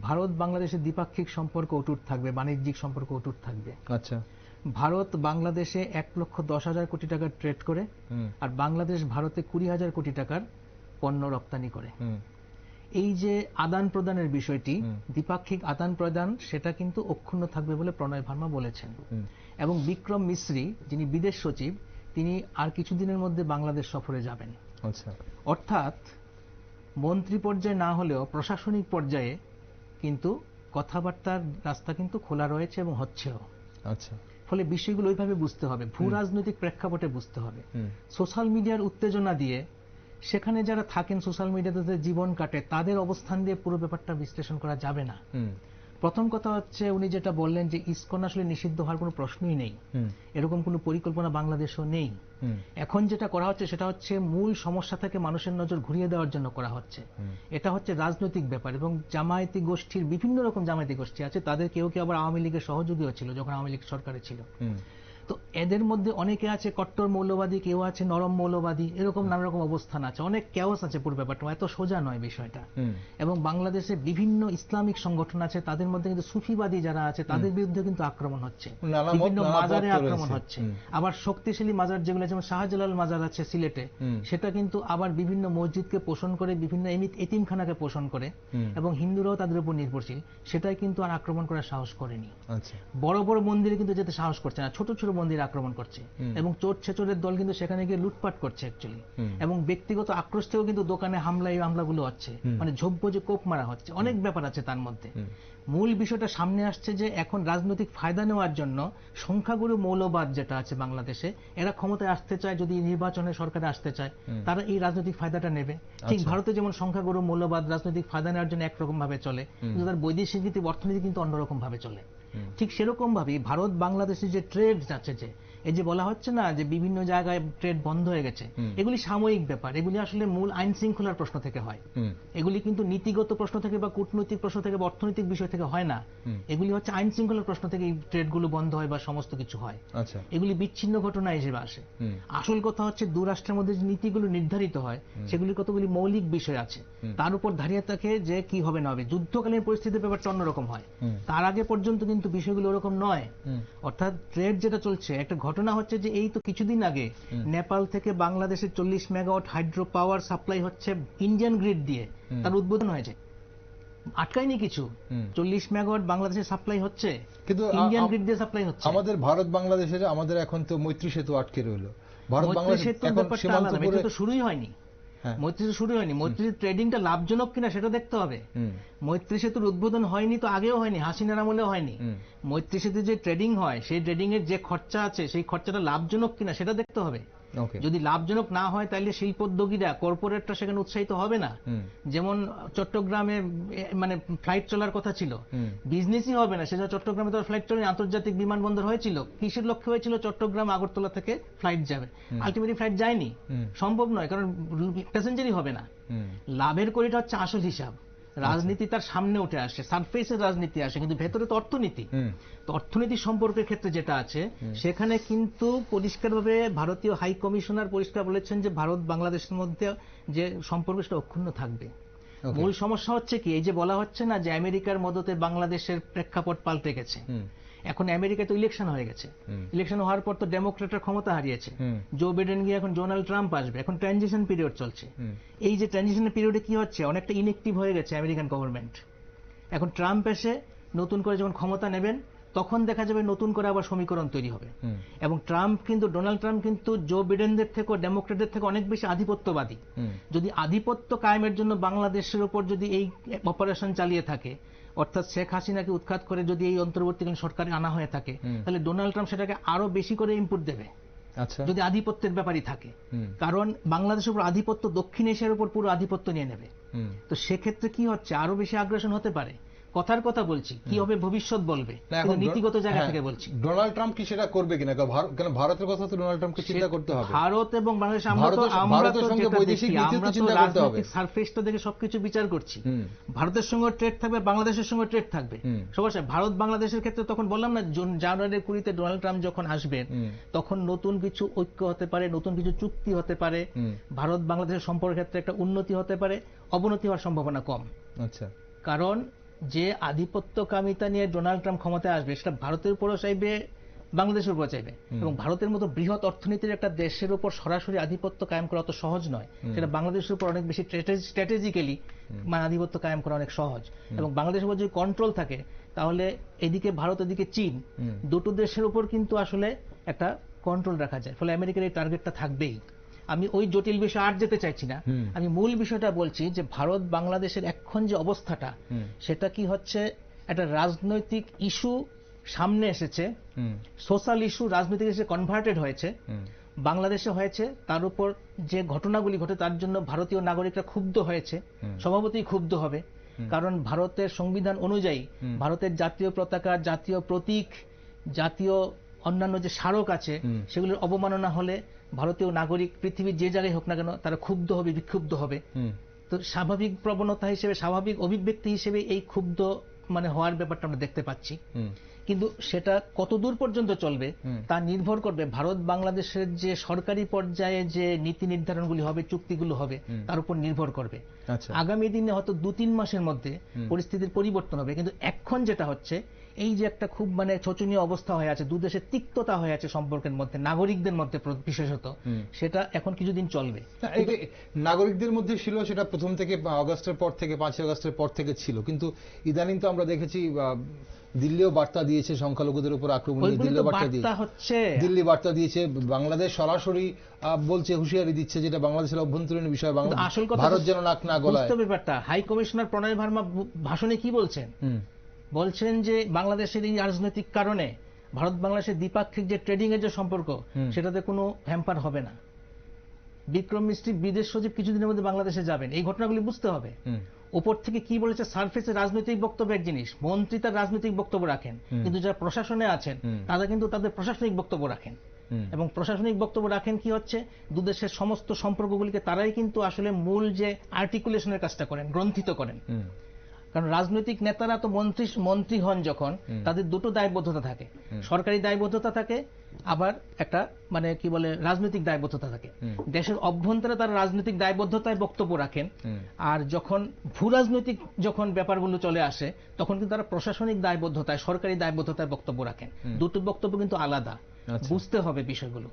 ভারত বাংলাদেশের দ্বিপাক্ষিক সম্পর্ক অটুট থাকবে, বাণিজ্যিক সম্পর্ক অটুট থাকবে। আচ্ছা, ভারত বাংলাদেশে 1,10,000 কোটি টাকার ট্রেড করে, আর বাংলাদেশ ভারতে 20,000 কোটি টাকার পণ্য রপ্তানি করে। এই যে আদান প্রদানের বিষয়টি, দ্বিপাক্ষিক আদান প্রদান, সেটা কিন্তু অক্ষুণ্ণ থাকবে বলে প্রণয় ভার্মা বলেছেন। এবং বিক্রম মিশ্রি, যিনি বিদেশ সচিব, তিনি আর কিছুদিনের মধ্যে বাংলাদেশ সফরে যাবেন। আচ্ছা, অর্থাৎ মন্ত্রী পর্যায়ে না হলেও প্রশাসনিক পর্যায়ে কিন্তু কথাবার্তার রাস্তা কিন্তু খোলা রয়েছে এবং হচ্ছেও। আচ্ছা, ফলে বিষয়গুলো ওইভাবে বুঝতে হবে, ভূ রাজনৈতিক প্রেক্ষাপটে বুঝতে হবে। সোশ্যাল মিডিয়ার উত্তেজনা দিয়ে, সেখানে যারা থাকেন সোশ্যাল মিডিয়াতে জীবন কাটে, তাদের অবস্থান দিয়ে পুরো ব্যাপারটা বিশ্লেষণ করা যাবে না। প্রথম কথা হচ্ছে, উনি যেটা বললেন যে ইসকন আসলে নিষিদ্ধ হওয়ার কোনো প্রশ্নই নেই, এরকম কোনো পরিকল্পনা বাংলাদেশেও নেই। এখন যেটা করা হচ্ছে সেটা হচ্ছে মূল সমস্যা থেকে মানুষের নজর ঘুরিয়ে দেওয়ার জন্য করা হচ্ছে। এটা হচ্ছে রাজনৈতিক ব্যাপার, এবং জামায়াতি গোষ্ঠীর বিভিন্ন রকম জামায়াতি গোষ্ঠী আছে, তাদের কেউ কেউ আবার আওয়ামী লীগের সহযোগীও ছিল যখন আওয়ামী লীগ সরকারে ছিল। তো এদের মধ্যে অনেকে আছে কট্টর মৌলবাদী, কেউ আছে নরম মৌলবাদী, এরকম নানা রকম অবস্থান আছে, অনেক কেওয়াস আছে পুরো ব্যাপারটা, এত সোজা নয় বিষয়টা। এবং বাংলাদেশে বিভিন্ন ইসলামিক সংগঠন আছে, তাদের মধ্যে কিন্তু সুফিবাদী যারা আছে তাদের বিরুদ্ধে কিন্তু আক্রমণ হচ্ছে, বিভিন্ন মাজারে আক্রমণ হচ্ছে। আবার শক্তিশালী মাজার যেগুলো, যেমন শাহজালাল মাজার আছে সিলেটে, সেটা কিন্তু আবার বিভিন্ন মসজিদকে পোষণ করে, বিভিন্ন এতিমখানাকে পোষণ করে, এবং হিন্দুরাও তাদের উপর নির্ভরশীল, সেটাই কিন্তু আর আক্রমণ করার সাহস করেনি। বড় বড় মন্দিরে কিন্তু যেতে সাহস করছে না, ছোট ছোট মন্দির আক্রমণ করছে, এবং চোর ছেচোরের দল কিন্তু সেখানে গিয়ে লুটপাট করছে অ্যাকচুয়ালি। এবং ব্যক্তিগত আক্রোশেও কিন্তু দোকানে হামলাগুলো হচ্ছে, মানে ঝোপ যে কোপ মারা হচ্ছে, অনেক ব্যাপার আছে তার মধ্যে। মূল বিষয়টা সামনে আসছে যে এখন রাজনৈতিক ফায়দা নেওয়ার জন্য সংখ্যাগুরু মৌলবাদ যেটা আছে বাংলাদেশে, এরা ক্ষমতায় আসতে চায়, যদি নির্বাচনে সরকারে আসতে চায়, তারা এই রাজনৈতিক ফায়দাটা নেবে। ঠিক ভারতে যেমন সংখ্যাগুরু মৌলবাদ রাজনৈতিক ফায়দা নেওয়ার জন্য একরকম ভাবে চলে, কিন্তু তার বৈদেশিক নীতি অর্থনীতি কিন্তু অন্যরকম ভাবে চলে। ঠিক সেরকম ভাবে ভারত বাংলাদেশের যে ট্রেড আছে, যে এই যে বলা হচ্ছে না যে বিভিন্ন জায়গায় ট্রেড বন্ধ হয়ে গেছে, এগুলি সাময়িক ব্যাপার, এগুলি আসলে মূল আইন শৃঙ্খলার প্রশ্ন থেকে হয়। এগুলি কিন্তু নীতিগত প্রশ্ন থেকে বা কূটনৈতিক প্রশ্ন থেকে বা অর্থনৈতিক বিষয় থেকে হয় না, এগুলি হচ্ছে আইন শৃঙ্খলার প্রশ্ন থেকে এই ট্রেডগুলো বন্ধ হয় বা সমস্ত কিছু হয়। এগুলি বিচ্ছিন্ন ঘটনা হিসেবে আসে। আসল কথা হচ্ছে দু রাষ্ট্রের মধ্যে যে নীতিগুলো নির্ধারিত হয়, সেগুলি কতগুলি মৌলিক বিষয় আছে, তার উপর দাঁড়িয়ে থাকে যে কি হবে না হবে। যুদ্ধকালীন পরিস্থিতির ব্যাপারটা অন্যরকম হয়, তার আগে পর্যন্ত কিন্তু বিষয়গুলো ওরকম নয়। অর্থাৎ ট্রেড যেটা চলছে, একটা ঘটনা হচ্ছে যে এই তো কিছুদিন আগে নেপাল থেকে বাংলাদেশে 40 মেগাওয়াট হাইড্রো পাওয়ার সাপ্লাই হচ্ছে ইন্ডিয়ান গ্রিড দিয়ে, তার উদ্বোধন হয়েছে, আটকায়নি কিছু। 40 মেগাওয়াট বাংলাদেশে সাপ্লাই হচ্ছে, কিন্তু ইন্ডিয়ান গ্রিড দিয়ে সাপ্লাই হচ্ছে। আমাদের ভারত বাংলাদেশের আমাদের এখন তো মৈত্রী সেতু আটকে রইল। ভারত বাংলাদেশ তো শুরুই হয়নি, মৈত্রী সেতু শুরু হয়নি। মৈত্রীর ট্রেডিংটা লাভজনক কিনা সেটা দেখতে হবে। মৈত্রী সেতুর উদ্বোধন হয়নি তো আগেও হয়নি, হাসিনার আমলেও হয়নি। মৈত্রী সেতু যে ট্রেডিং হয়, সেই ট্রেডিং এর যে খরচা আছে, সেই খরচাটা লাভজনক কিনা সেটা দেখতে হবে। যদি লাভজনক না হয় তাহলে শিল্পোদ্যোগীরা, কর্পোরেটরা সেখানে উৎসাহিত হবে না। যেমন চট্টগ্রামে মানে ফ্লাইট চলার কথা ছিল, বিজনেসই হবে না, সেটা চট্টগ্রামে তো ফ্লাইট চলে, আন্তর্জাতিক বিমানবন্দর হয়েছিল, কিসের লক্ষ্যে হয়েছিল? চট্টগ্রাম আগরতলা থেকে ফ্লাইট যাবে, আলটিমেটলি ফ্লাইট যায়নি, সম্ভব নয়, কারণ প্যাসেঞ্জারই হবে না। লাভের কোরিটা হচ্ছে আসল হিসাব। রাজনীতি তার সামনে উঠে আসে, সারফেসের রাজনীতি আসে, কিন্তু ভেতরে তো অর্থনীতি। তো অর্থনীতি সম্পর্কের ক্ষেত্রে যেটা আছে, সেখানে কিন্তু পরিষ্কারভাবে ভারতীয় হাই কমিশনার পরিষ্কার বলেছেন যে ভারত বাংলাদেশের মধ্যে যে সম্পর্ক সেটা অক্ষুণ্ণ থাকবে। মূল সমস্যা হচ্ছে কি, এই যে বলা হচ্ছে না যে আমেরিকার মদতে বাংলাদেশের প্রেক্ষাপট পাল্টে গেছে, এখন আমেরিকায় তো ইলেকশন হয়ে গেছে, ইলেকশন হওয়ার পর তো ডেমোক্রেটরা ক্ষমতা হারিয়েছে, জো বিডেন গিয়ে এখন ডোনাল্ড ট্রাম্প আসবে, এখন ট্রানজিশন পিরিয়ড চলছে। এই যে ট্রানজিশন পিরিয়ডে কি হচ্ছে, অনেকটা ইনএক্টিভ হয়ে গেছে আমেরিকান গভর্নমেন্ট। এখন ট্রাম্প এসে নতুন করে যখন ক্ষমতা নেবেন তখন দেখা যাবে নতুন করে আবার সমীকরণ তৈরি হবে। এবং ডোনাল্ড ট্রাম্প কিন্তু জো বিডেনদের থেকে, ডেমোক্রেটদের থেকে অনেক বেশি আধিপত্যবাদী। যদি আধিপত্য কায়েমের জন্য বাংলাদেশের উপর যদি এই অপারেশন চালিয়ে থাকে, অর্থাৎ শেখ হাসিনাকে উৎখাত করে যদি এই অন্তর্বর্তীকালীন সরকারে আনা হয়ে থাকে, তাহলে ডোনাল্ড ট্রাম্প সেটাকে আরো বেশি করে ইনপুট দেবে যদি আধিপত্যের ব্যাপারই থাকে। কারণ বাংলাদেশের উপর আধিপত্য দক্ষিণ এশিয়ার উপর পুরো আধিপত্য নিয়ে নেবে। তো সেক্ষেত্রে কি হচ্ছে, আরো বেশি আগ্রাসন হতে পারে। কথার কথা বলছি, কি হবে ভবিষ্যৎ বলবে, নীতিগত জায়গা থেকে বলছি। ডোনাল্ড ট্রাম্প কি সেটা করবে কিনা? কারণ ভারতের কথা তো ডোনাল্ড ট্রাম্পকে চিন্তা করতে হবে। ভারত এবং বাংলাদেশ, সারফেসটা দেখে সবকিছু বিচার করছি। ভারতের সঙ্গে ট্রেড থাকবে, বাংলাদেশের সঙ্গে ট্রেড থাকবে সবার সাথে। ভারত বাংলাদেশের ক্ষেত্রে তখন বললাম না, জানুয়ারি 20 ডোনাল্ড ট্রাম্প যখন আসবেন তখন নতুন কিছু ঐক্য হতে পারে, নতুন কিছু চুক্তি হতে পারে, ভারত বাংলাদেশের সম্পর্কের ক্ষেত্রে একটা উন্নতি হতে পারে, অবনতি হওয়ার সম্ভাবনা কম। আচ্ছা, কারণ যে আধিপত্যকামিতা নিয়ে ডোনাল্ড ট্রাম্প ক্ষমতায় আসবে সেটা ভারতের উপরও চাইবে, বাংলাদেশের উপর চাইবে। এবং ভারতের মতো বৃহৎ অর্থনীতির একটা দেশের উপর সরাসরি আধিপত্য কায়েম করা অত সহজ নয়। সেটা বাংলাদেশের উপর অনেক বেশি স্ট্র্যাটেজিক্যালি আধিপত্য কায়েম করা অনেক সহজ। এবং বাংলাদেশের উপর যদি কন্ট্রোল থাকে তাহলে এদিকে ভারত, এদিকে চীন, দুটো দেশের উপর কিন্তু আসলে একটা কন্ট্রোল রাখা যায়। ফলে আমেরিকার এই টার্গেটটা থাকবেই। আমি ওই জটিল বিষয়ে আর যেতে চাইছি না, আমি মূল বিষয়টা বলছি যে ভারত বাংলাদেশের এখন যে অবস্থাটা, সেটা কি হচ্ছে, একটা রাজনৈতিক ইস্যু সামনে এসেছে, সোশ্যাল ইস্যু রাজনৈতিক ইস্যু কনভার্টেড হয়েছে, বাংলাদেশে হয়েছে। তার উপর যে ঘটনাগুলি ঘটে তার জন্য ভারতীয় নাগরিকরা ক্ষুব্ধ হয়েছে, স্বভাবতই ক্ষুব্ধ হবে। কারণ ভারতের সংবিধান অনুযায়ী ভারতের জাতীয় পতাকা, জাতীয় প্রতীক, জাতীয় অন্যান্য যে স্মারক আছে সেগুলোর অবমাননা হলে ভারতীয় নাগরিক পৃথিবীর যে জায়গায় হোক না কেন তারা ক্ষুব্ধ হবে, বিক্ষুব্ধ হবে। তো স্বাভাবিক প্রবণতা হিসেবে, স্বাভাবিক অভিব্যক্তি হিসেবে এই ক্ষুব্ধ হওয়ার ব্যাপারটা আমরা দেখতে পাচ্ছি। কিন্তু সেটা কতদূর পর্যন্ত চলবে তা নির্ভর করবে ভারত বাংলাদেশের যে সরকারি পর্যায়ে যে নীতি নির্ধারণগুলি হবে, চুক্তিগুলো হবে, তার উপর নির্ভর করবে। আগামী দিনে হয়তো 2-3 মাসের মধ্যে পরিস্থিতির পরিবর্তন হবে। কিন্তু এখন যেটা হচ্ছে, এই যে একটা খুব শোচনীয় অবস্থা হয়ে আছে, দুদেশের তিক্ততা হয়ে আছে সম্পর্কের মধ্যে, নাগরিকদের মধ্যে বিশেষত, সেটা এখন কিছুদিন চলবে। নাগরিকদের মধ্যে ছিল সেটা প্রথম থেকে, আগস্টের পর থেকে, 5 আগস্টের পর থেকে ছিল। কিন্তু ইদানিং তো আমরা দেখেছি দিল্লিও বার্তা দিয়েছে সংখ্যালঘুদের উপর আক্রমণ, দিল্লি বার্তা দিয়েছে, বাংলাদেশ সরাসরি বলছে, হুঁশিয়ারি দিচ্ছে, যেটা বাংলাদেশের অভ্যন্তরীণ বিষয়, ভারত যেন নাক না গলায়। ব্যাপারটা হাই কমিশনার প্রণয় ভার্মা ভাষণে কি বলছেন? বলছেন যে বাংলাদেশের এই রাজনৈতিক কারণে ভারত বাংলাদেশের দ্বিপাক্ষিক যে ট্রেডিং এর যে সম্পর্ক, সেটাতে কোনো হ্যাম্পার হবে না। বিক্রম মিস্ত্রি বিদেশ সচিব কিছুদিনের মধ্যে বাংলাদেশে যাবেন, এই ঘটনাগুলি বুঝতে হবে। উপর থেকে কি বলেছে, সারফেসে রাজনৈতিক বক্তব্য এক জিনিস, মন্ত্রী তার রাজনৈতিক বক্তব্য রাখেন, কিন্তু যারা প্রশাসনে আছেন তারা কিন্তু তাদের প্রশাসনিক বক্তব্য রাখেন। এবং প্রশাসনিক বক্তব্য রাখেন কি হচ্ছে, দুদেশের সমস্ত সম্পর্কগুলিকে তারাই কিন্তু আসলে মূল যে আর্টিকুলেশনের কাজটা করেন, গ্রন্থিত করেন। কারণ রাজনৈতিক নেতারা তো মন্ত্রী হন যখন, তাদের দুটো দায়বদ্ধতা থাকে, সরকারি দায়বদ্ধতা থাকে, আবার একটা রাজনৈতিক দায়বদ্ধতা থাকে। দেশের অভ্যন্তরে তারা রাজনৈতিক দায়বদ্ধতায় বক্তব্য রাখেন, আর যখন ভূ রাজনৈতিক ব্যাপারগুলো চলে আসে তখন কিন্তু তারা প্রশাসনিক দায়বদ্ধতায়, সরকারি দায়বদ্ধতায় বক্তব্য রাখেন। দুটো বক্তব্য কিন্তু আলাদা, বুঝতে হবে বিষয়গুলো।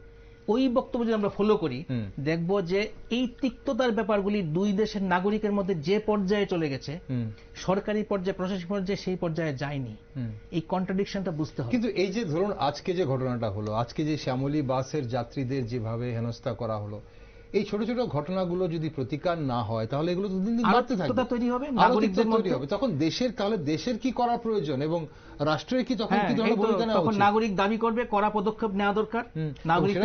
ওই বক্তব্য যদি আমরা ফলো করি, দেখব যে এই তিক্ততার ব্যাপারগুলি দুই দেশের নাগরিকের মধ্যে যে পর্যায়ে চলে গেছে, সরকারি পর্যায়ে, প্রশাসনিক পর্যায়ে সেই পর্যায়ে যায়নি। এই কন্ট্রাডিকশনটা বুঝতে হবে। কিন্তু এই যে ধরুন আজকে যে ঘটনাটা হলো, আজকে যে শ্যামলী বাসের যাত্রীদের যেভাবে হেনস্থা করা হলো, এই ছোট ছোট ঘটনাগুলো যদি প্রতিকার না হয় তাহলে এগুলো তো দিন দিন বাড়তে থাকবে, তৈরি হবে নাগরিকদের মধ্যে। তখন দেশের কি করা প্রয়োজন এবং রাষ্ট্রের কি তখন কি ধরনের ভূমিকা নেওয়া উচিত? নাগরিক দাবি করবে, কড়া পদক্ষেপ নেওয়া দরকার। নাগরিক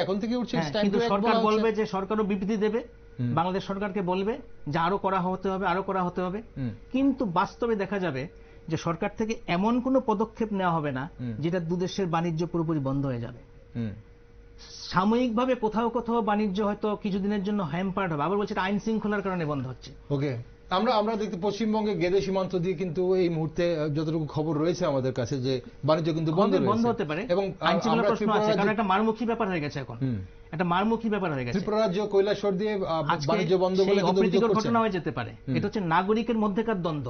এখন থেকে উঠছে, কিন্তু সরকার বলবে যে, সরকারও বিবৃতি দেবে, বাংলাদেশ সরকারকে বলবে যে আরো করা হতে হবে, আরো করা হতে হবে। কিন্তু বাস্তবে দেখা যাবে যে সরকার থেকে এমন কোনো পদক্ষেপ নেওয়া হবে না যেটা দুদেশের বাণিজ্য পুরোপুরি বন্ধ হয়ে যাবে। সাময়িকভাবে কোথাও কোথাও বাণিজ্য হয়তো কিছুদিনের জন্য হ্যাম্পার্ড হবে, আবার বলছে আইন শৃঙ্খলার কারণে বন্ধ হচ্ছে। ওকে, আমরা দেখতে পশ্চিমবঙ্গে গেদে সীমান্ত দিয়ে কিন্তু এই মুহূর্তে যতটুকু খবর রয়েছে আমাদের কাছে, যে বাণিজ্য কিন্তু বন্ধ হতে পারে। এবং আইন শৃঙ্খলার প্রশ্ন আছে, কারণ একটা মারমুখী ব্যাপার হয়ে গেছে, এখন একটা মারমুখী ব্যাপার হয়ে গেছে। ত্রিপুরা রাজ্য কৈলাসহর দিয়ে বাণিজ্য বন্ধ বলে অপ্রীতিকর ঘটনা হয়ে যেতে পারে। এটা হচ্ছে নাগরিকের মধ্যেকার দ্বন্দ্ব।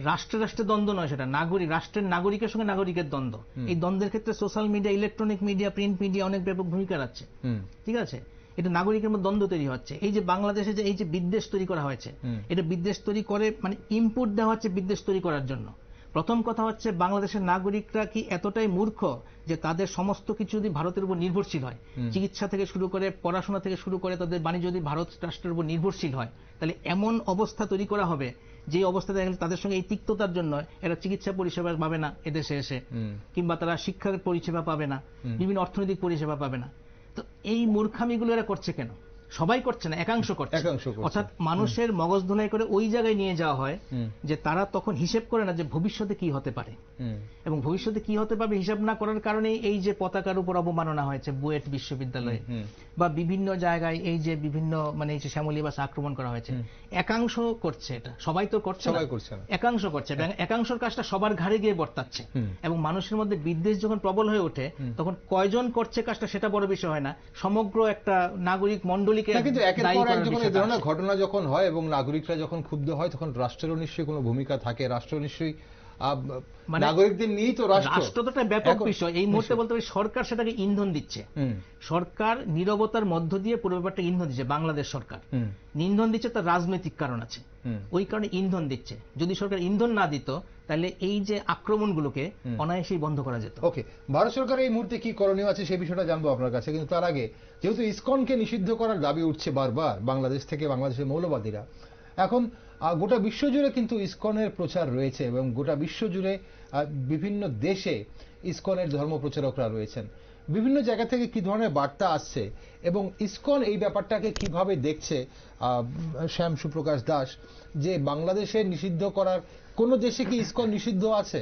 রাষ্ট্রে রাষ্ট্রে দ্বন্দ্ব নয়, সেটা নাগরিক, রাষ্ট্রের নাগরিকের সঙ্গে নাগরিকের দ্বন্দ্ব। এই দ্বন্দ্বের ক্ষেত্রে social media, electronic media, print media অনেক ব্যাপক ভূমিকা রাখছে। ঠিক আছে, এটা নাগরিকের মধ্যে দ্বন্দ্ব তৈরি হচ্ছে। এই যে বাংলাদেশে যে এই যে বিদ্বেষ তৈরি করা হয়েছে, এটা বিদ্বেষ তৈরি করে, মানে ইনপুট দেওয়া হচ্ছে বিদ্বেষ তৈরি করার জন্য। প্রথম কথা হচ্ছে, বাংলাদেশের নাগরিকরা কি এতটাই মূর্খ যে তাদের সমস্ত কিছু যদি ভারতের উপর নির্ভরশীল হয়, চিকিৎসা থেকে শুরু করে পড়াশোনা থেকে শুরু করে তাদের বাণিজ্য যদি ভারত রাষ্ট্রের উপর নির্ভরশীল হয়, তাহলে এমন অবস্থা তৈরি করা হবে যে অবস্থাতে তাদের সঙ্গে এই তিক্ততার জন্য এরা চিকিৎসা পরিষেবা পাবে না এদেশে এসে, কিংবা তারা শিক্ষার পরিষেবা পাবে না, বিভিন্ন অর্থনৈতিক পরিষেবা পাবে না। তো এই মূর্খামিগুলো এরা করছে কেন? সবাই করছে না, একাংশ করছে। অর্থাৎ মানুষের মগজ ধোলাই করে ওই জায়গায় নিয়ে যাওয়া হয় যে তারা তখন হিসেব করে না যে ভবিষ্যতে কি হতে পারে, এবং ভবিষ্যতে কি হতে পারবে হিসাব না করার কারণে এই যে পতাকার উপর অবমাননা হয়েছে বুয়েট বিশ্ববিদ্যালয়ে বা বিভিন্ন জায়গায়, এই যে বিভিন্ন মানে এই যে শ্যামলীবাস আক্রমণ করা হয়েছে, একাংশ করছে এটা, সবাই তো করছে না, একাংশ করছে। একাংশের কাজটা সবার ঘাড়ে গিয়ে বর্তাচ্ছে, এবং মানুষের মধ্যে বিদ্বেষ যখন প্রবল হয়ে ওঠে তখন কয়জন করছে কাজটা সেটা বড় বিষয় হয় না, সমগ্র একটা নাগরিক মণ্ডলী। কিন্তু একের পর এক যখন এই ধরনের ঘটনা যখন হয় এবং নাগরিকরা যখন ক্ষুব্ধ হয়, তখন রাষ্ট্রেরও নিশ্চয়ই কোনো ভূমিকা থাকে। রাষ্ট্র নিশ্চয়ই নাগরিকদের নিয়েই তো রাষ্ট্র তো একটা ব্যাপক বিষয়। এই মুহূর্তে বলতে পারি সরকার সেটাকে ইন্ধন দিচ্ছে। সরকার নীরবতার মধ্য দিয়ে পুরো ব্যাপারটা ইন্ধন দিচ্ছে। বাংলাদেশ সরকার ইন্ধন দিচ্ছে, তার রাজনৈতিক কারণ আছে, ওই কারণে ইন্ধন দিচ্ছে। যদি সরকার ইন্ধন না দিত তাহলে এই যে আক্রমণগুলোকে অনায়াসেই বন্ধ করা যেত। ওকে, ভারত সরকার এই মুহূর্তে কি করণীয় আছে সেই বিষয়টা জানবো আপনার কাছে, কিন্তু তার আগে যেহেতু ইসকনকে নিষিদ্ধ করার দাবি উঠছে বারবার বাংলাদেশ থেকে, বাংলাদেশের মৌলবাদীরা, এখন গোটা বিশ্বজুড়ে কিন্তু ইসকনের প্রচার রয়েছে এবং গোটা বিশ্বজুড়ে বিভিন্ন দেশে ইসকনের ধর্ম প্রচারকরা রয়েছেন। বিভিন্ন জায়গা থেকে কি ধরনের বার্তা আসছে এবং ইসকন এই ব্যাপারটাকে কিভাবে দেখছে? শ্যাম সুপ্রকাশ দাস, যে বাংলাদেশে নিষিদ্ধ করার কোন দেশে কি ইসকন নিষিদ্ধ আছে?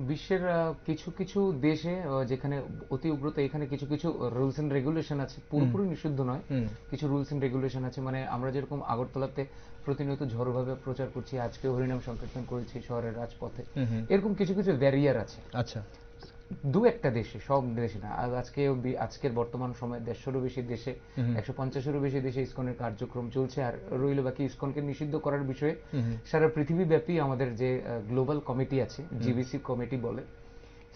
বিশ্বের কিছু কিছু দেশে যেখানে অতি উগ্রতা, এখানে কিছু কিছু রুলস এন্ড রেগুলেশন আছে, পুরোপুরি নিষিদ্ধ নয়, কিছু রুলস এন্ড রেগুলেশন আছে। মানে আমরা যেরকম আগরতলাতে প্রতিনিয়ত ঝড়োভাবে প্রচার করছি, আজকে হরিনাম সংকীর্তন করেছি শহরের রাজপথে, এরকম কিছু কিছু ব্যারিয়ার আছে। আচ্ছা, দু একটা দেশে, সব দেশে না। আজকের বর্তমান সময়ে 150-এরও বেশি দেশে, 150-এরও বেশি দেশে ইসকনের কার্যক্রম চলছে। আর রইল বাকি ইসকনকে নিষিদ্ধ করার বিষয়ে সারা পৃথিবীব্যাপী আমাদের যে গ্লোবাল কমিটি আছে, জিবিসি কমিটি বলে,